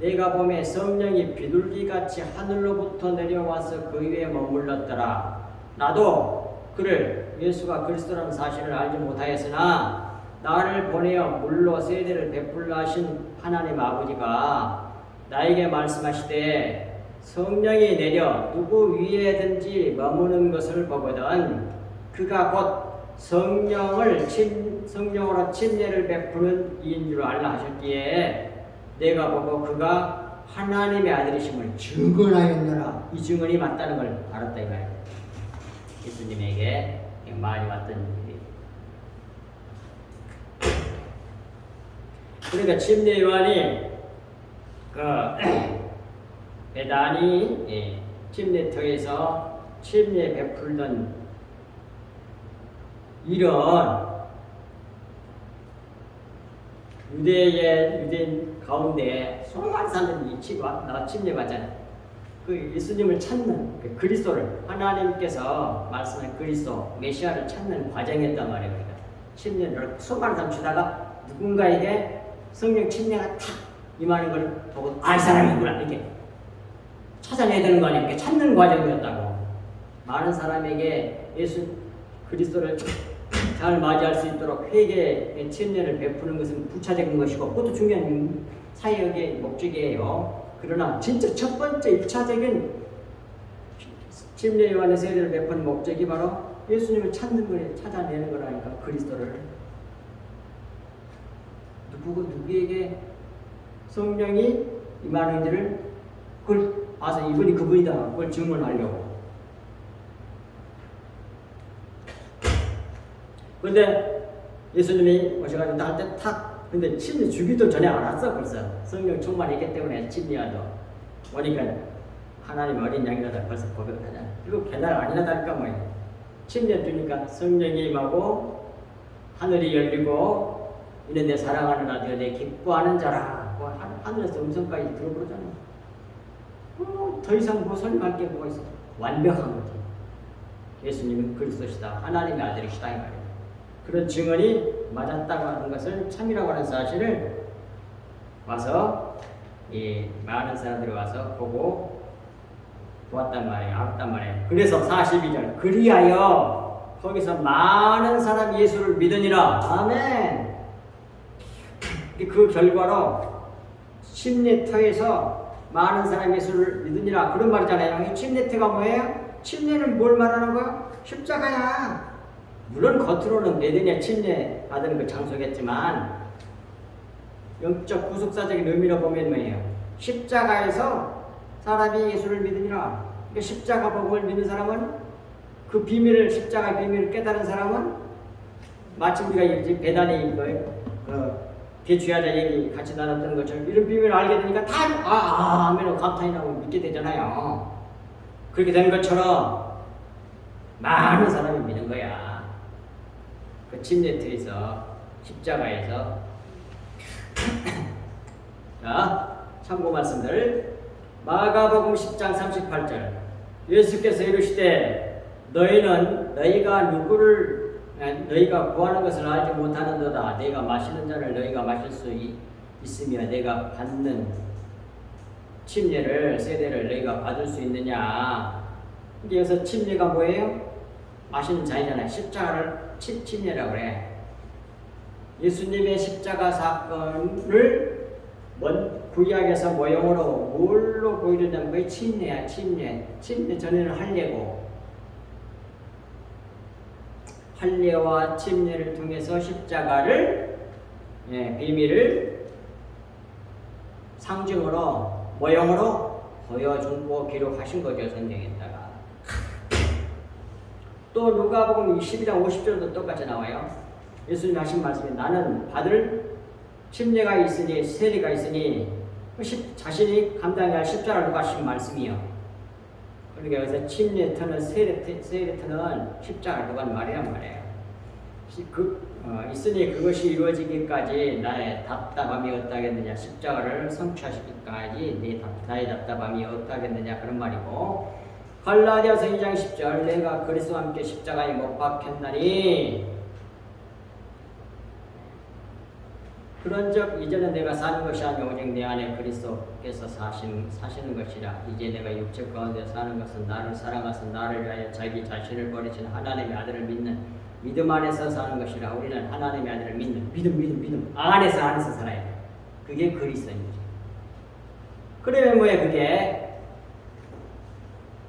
내가 보매 성령이 비둘기같이 하늘로부터 내려와서 그 위에 머물렀더라. 나도 그를 예수가 그리스도라는 사실을 알지 못하였으나 나를 보내어 물로 세례를 베풀라 하신 하나님 아버지가 나에게 말씀하시되 성령이 내려 누구 위에든지 머무는 것을 보거든 그가 곧 성령으로 침례를 베푸는 이인 줄 알라 하셨기에 내가 보고 그가 하나님의 아들이심을 증언하였노라. 이 증언이 맞다는 걸 알았다 이거예요. 예수님에게 말이 왔던 일이. 그러니까 침례 요한이 그 베다니 침례터에서 침례 베풀던 이런 유대인 가운데 수많은 사람들이 침례 받잖아요. 그 예수님을 찾는 그 그리스도를 하나님께서 말씀한 그리스도 메시아를 찾는 과정이었단 말이에요. 그러니까 침례를 수많은 사람 주다가 누군가에게 성령 침례가 탁 임하는 걸 보고 이 사람이구나 이렇게 찾아내야 되는 거 아니에요. 찾는 과정이었다고. 많은 사람에게 예수 그리스도를 잘 맞이할 수 있도록 회개의 침례를 베푸는 것은 부차적인 것이고 그것도 중요한 사역의 목적이에요. 그러나 진짜 첫 번째 1차적인 침례 요한의 세례를 베푸는 목적이 바로 예수님을 찾는 거예요. 찾아내는 거라니까. 그리스도를 누구에게 성령이 임하는지를 그걸 봐서 이분이 그분이다 그걸 증언하려고. 그런데 예수님이 오셔가지고 나한테 탁 근데 침례 주기도 전에 알았어. 벌써 성령 충만했기 때문에 침례하도 오니까 하나님 어린 양이라다 벌써 고백하잖아. 이거 개날 아니라다니까 뭐예요. 침례 주니까 성령이 임하고 하늘이 열리고 이는 내 사랑하는 아들 내 기뻐하는 자라. 뭐 하늘에서 음성까지 들어보잖아. 더 이상 뭐 설명할 게 뭐가 있어. 완벽한 거지. 예수님은 그리스도시다. 하나님의 아들이시다 이 말이야. 그런 증언이 맞았다고 하는 것을 참이라고 하는 사실을 와서 많은 사람들이 와서 보고 보았단 말이에요. 알았단 말이에요. 그래서 42절 그리하여 거기서 많은 사람이 예수를 믿으니라. 아멘. 그 결과로 침례터에서 많은 사람이 예수를 믿으니라 그런 말이잖아요. 침례터가 뭐예요? 침례는 뭘 말하는 거야? 십자가야. 물론 겉으로는 베드니아 침례 받은 그 장소겠지만 영적 구속사적인 의미로 보면 뭐예요? 십자가에서 사람이 예수를 믿으니라. 그러니까 십자가 복음을 믿는 사람은 그 비밀을 십자가의 비밀을 깨달은 사람은 마치 우리가 이제 베다니 그 대주야자 얘기 같이 나눴던 것처럼 이런 비밀을 알게 되니까 다 아멘 감탄이 나고 믿게 되잖아요. 그렇게 된 것처럼 많은 사람이 믿는 거야. 그 침례터에서 십자가에서 자 참고 말씀들 마가복음 10장 38절 예수께서 이르시되 너희가 구하는 것을 알지 못하는도다. 내가 마시는 잔을 너희가 마실 수 있으며 내가 받는 침례를 세례를 너희가 받을 수 있느냐. 여기서 침례가 뭐예요? 마시는 잔이잖아요. 십자가를 침례라고 그래. 예수님의 십자가 사건을 구약에서 모형으로 뭘로 보여준다면 그게 침례야. 침례 전해를 하려고 할례와 침례를 통해서 십자가를 비밀을 상징으로 모형으로 보여주고 기록하신 거죠. 성경에다가. 또 누가복음 12장 50절도 똑같이 나와요. 예수님 하신 말씀이 나는 받을 침례가 있으니 세례가 있으니 자신이 감당해야 할 십자가를 누가 하신 말씀이요. 그러니까 여기서 침례터는 세례터는 십자가를 누가 하는 말이란 말이에요. 있으니 그것이 이루어지기까지 나의 답답함이 어떠하겠느냐, 십자가를 성취하시기까지 나의 답답함이 어떠하겠느냐 그런 말이고, 갈라디아서 2장 10절 내가 그리스도와 함께 십자가에 못 박혔나니 그런즉 이제는 내가 사는 것이 아니오 오직 내 안에 그리스도께서 사시는 것이라. 이제 내가 육체 가운데 사는 것은 나를 사랑하사 나를 위하여 자기 자신을 버리신 하나님의 아들을 믿는 믿음 안에서 사는 것이라. 우리는 하나님의 아들을 믿는 믿음 안에서 살아야 돼. 그게 그리스도인이지. 그러면 뭐예요? 그게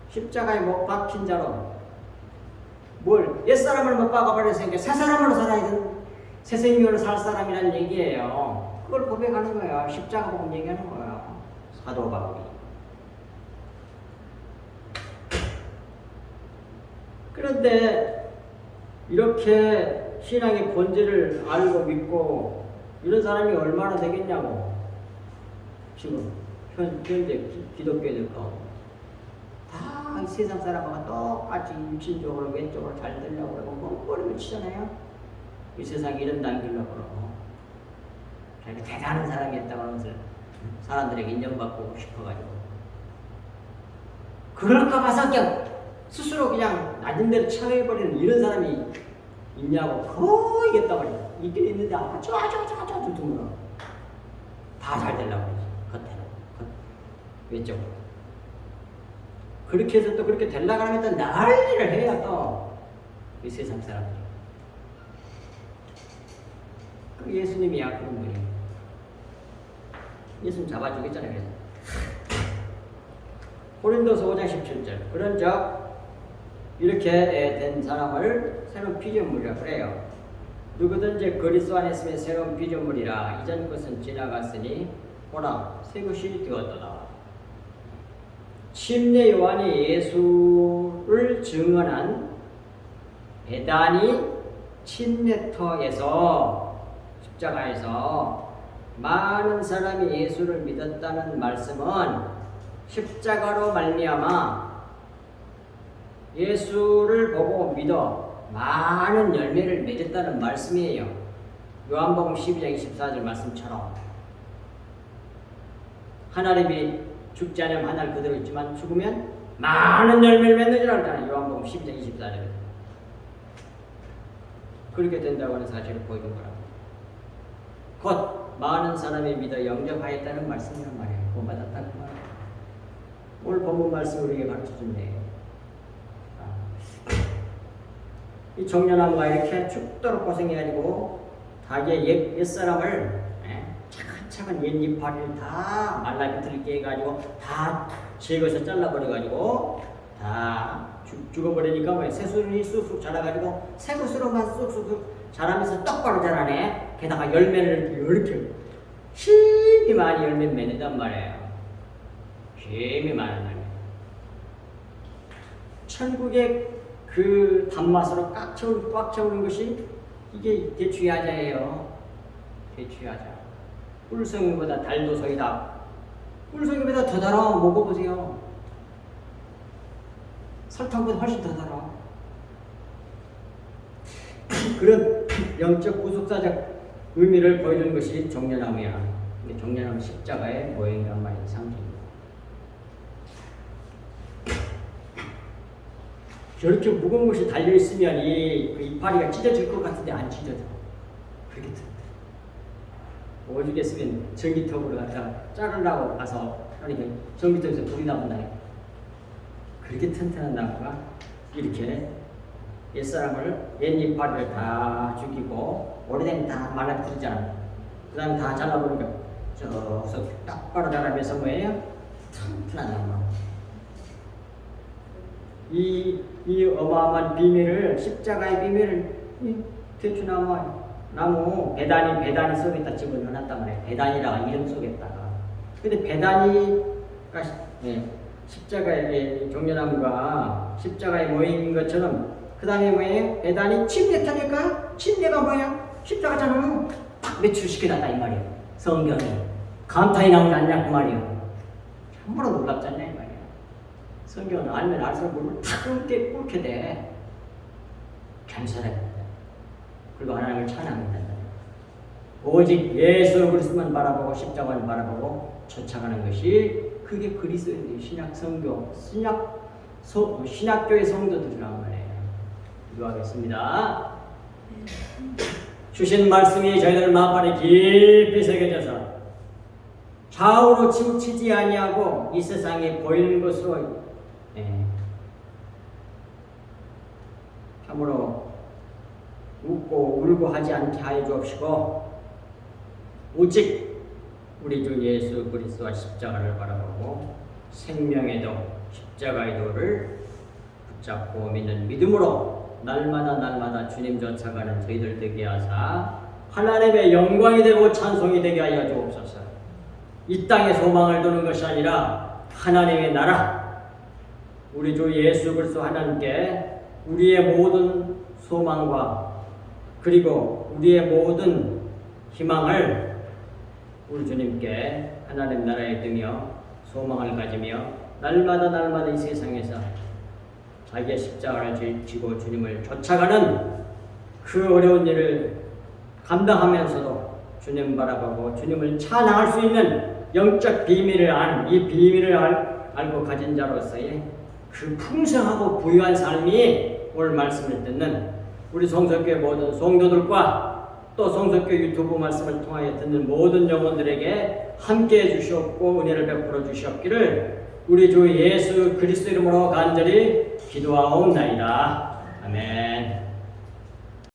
십자가에 못 박힌 자로 뭘 옛사람을 못 박아버렸으니까 새 사람으로 살아야 되는, 새 생명으로 살 사람이라는 얘기예요. 그걸 고백하는 거예요. 십자가 복음 얘기하는 거예요. 사도 바울이. 그런데 이렇게 신앙의 본질을 알고 믿고 이런 사람이 얼마나 되겠냐고. 지금 현재 기독교인들 가운데 다 세상 사람과 똑같이 육신적으로 왼쪽으로 잘 되려고 그러고 멍거리고 치잖아요. 이 세상에 이런 남기려고 그러고 자기가 대단한 사람이었다고 하면서 사람들에게 인정받고 싶어가지고 그럴까 봐서 그냥 스스로 그냥 낮은 대로 처해버리는 이런 사람이 있냐고. 거의 있겠다고 그래요. 있긴 있는데 아주 드물어. 다 잘 되려고 그러지. 겉에는 왼쪽으로. 그렇게 해서 또 그렇게 되려고 하면 또 난리를 해야 또 이 세상 사람들이. 그 예수님이야 그런 분이. 예수님 잡아주겠잖아요. 그래서. 고린도서 5장 17절 그런즉 이렇게 된 사람을 새로운 피조물이라 그래요. 누구든지 그리스도 안에 있으면 새로운 피조물이라. 이전 것은 지나갔으니 보라 새 것이 되었도다. 침례 요한이 예수를 증언한 베다니 침례터에서 십자가에서 많은 사람이 예수를 믿었다는 말씀은 십자가로 말미암아 예수를 보고 믿어 많은 열매를 맺었다는 말씀이에요. 요한복음 12장 24절 말씀처럼 하나님이 죽지 않으면 하늘 그대로 있지만 죽으면 많은 열매를 맺는지라 그러잖아요. 요한복음 12장 24절. 그렇게 된다고 하는 사실을 보여준 거라고. 곧 많은 사람이 믿어 영접하였다는 말씀이란 말이에요. 구원받았다는 말이에요. 오늘 본문 말씀 우리에게 가르쳐준대요. 이 종려나무가 이렇게 죽도록 고생해가지고 자기의 옛사람을 차근차근 옛 이파리를 다 말라비틀게 해가지고 다 제거해서 잘라버려가지고 다 죽어버리니까 왜 새순이 쑥쑥 자라가지고 새것으로만 쑥쑥 자라면서 똑바로 자라네. 게다가 열매를 이렇게 힘이 많이 열매 맺는단 말이에요. 힘이 많은 열매. 천국의 그 단맛으로 꽉 채우는 것이 이게 대추야자예요. 대추야자. 꿀송이보다 달도 소이다. 꿀송이보다 더 달아. 먹어보세요. 설탕보다 훨씬 더 달아. 그런 영적 구속사적 의미를 보여주는 것이 종려나무야. 종려나무 십자가의 모형이란 말이 상징입니다. 저렇게 무거운 것이 달려있으면 그 이파리가 찢어질 것 같은데 안 찢어져. 그렇게 튼튼해. 오죽했으면 전기톱으로 갖다 자르려고 가서 그러니까 전기톱에서 불이 나온다니까. 그렇게 튼튼한 나무가 이렇게 옛사람을 옛 이파리를 다 죽이고 오래되면 다 말라비틀잖아. 그 다음에 다 잘라버리니까 저기서 똑바로 자라면서 뭐예요? 튼튼한 나무. 이 어마어마한 비밀을, 십자가의 비밀을 이 대추나무 배단이 속에다 집어넣어놨단 말이에요. 배단이라가 이름 속에다가. 근데 배단이가 십자가의 종려나무가 십자가에 모인 것처럼 그 다음에 뭐예요? 배단이 침례타니까 침례가 뭐야? 십자가잖아. 딱 매출시켜놨다 이 말이에요. 성경이 감탄이 나오지 않냐 그 말이에요. 참으로 놀랍지 않냐 이 말이에요. 성경은 알면 알수록 물을 탁 끓게 돼. 겸손해. 그리고 하나님을 찬양한다. 오직 예수 그리스도만 바라보고 십자가만 바라보고 쫓아가는 것이 그게 그리스도인의 신약 성경, 신약교의 성도들이란 말이에요. 기도하겠습니다. 주신 말씀이 저희들 마음판에 깊이 새겨져서 좌우로 치우치지 아니하고 이 세상에 보이는 것으로 참으로 웃고 울고 하지 않게 하여 주옵시고 오직 우리 주 예수 그리스도와 십자가를 바라보고 생명의 도 십자가의 도를 붙잡고 믿는 믿음으로 날마다 주님 쫓아가는 저희들 되게 하사 하나님의 영광이 되고 찬송이 되게 하여 주옵소서. 이 땅에 소망을 두는 것이 아니라 하나님의 나라, 우리 주 예수 그리스도 하나님께 우리의 모든 소망과 그리고 우리의 모든 희망을 우리 주님께 하나님 나라에 두며 소망을 가지며 날마다 이 세상에서 자기의 십자가를 지고 주님을 쫓아가는 그 어려운 일을 감당하면서도 주님 바라보고 주님을 찬양할 수 있는 영적 비밀을 아는 이 비밀을 알고 가진 자로서의 그 풍성하고 부유한 삶이 오늘 말씀을 듣는 우리 성서교회 모든 성도들과 또 성서교회 유튜브 말씀을 통하여 듣는 모든 영혼들에게 함께해 주시옵고 은혜를 베풀어 주시옵기를 우리 주 예수 그리스도 이름으로 간절히 기도하옵나이다. 아멘.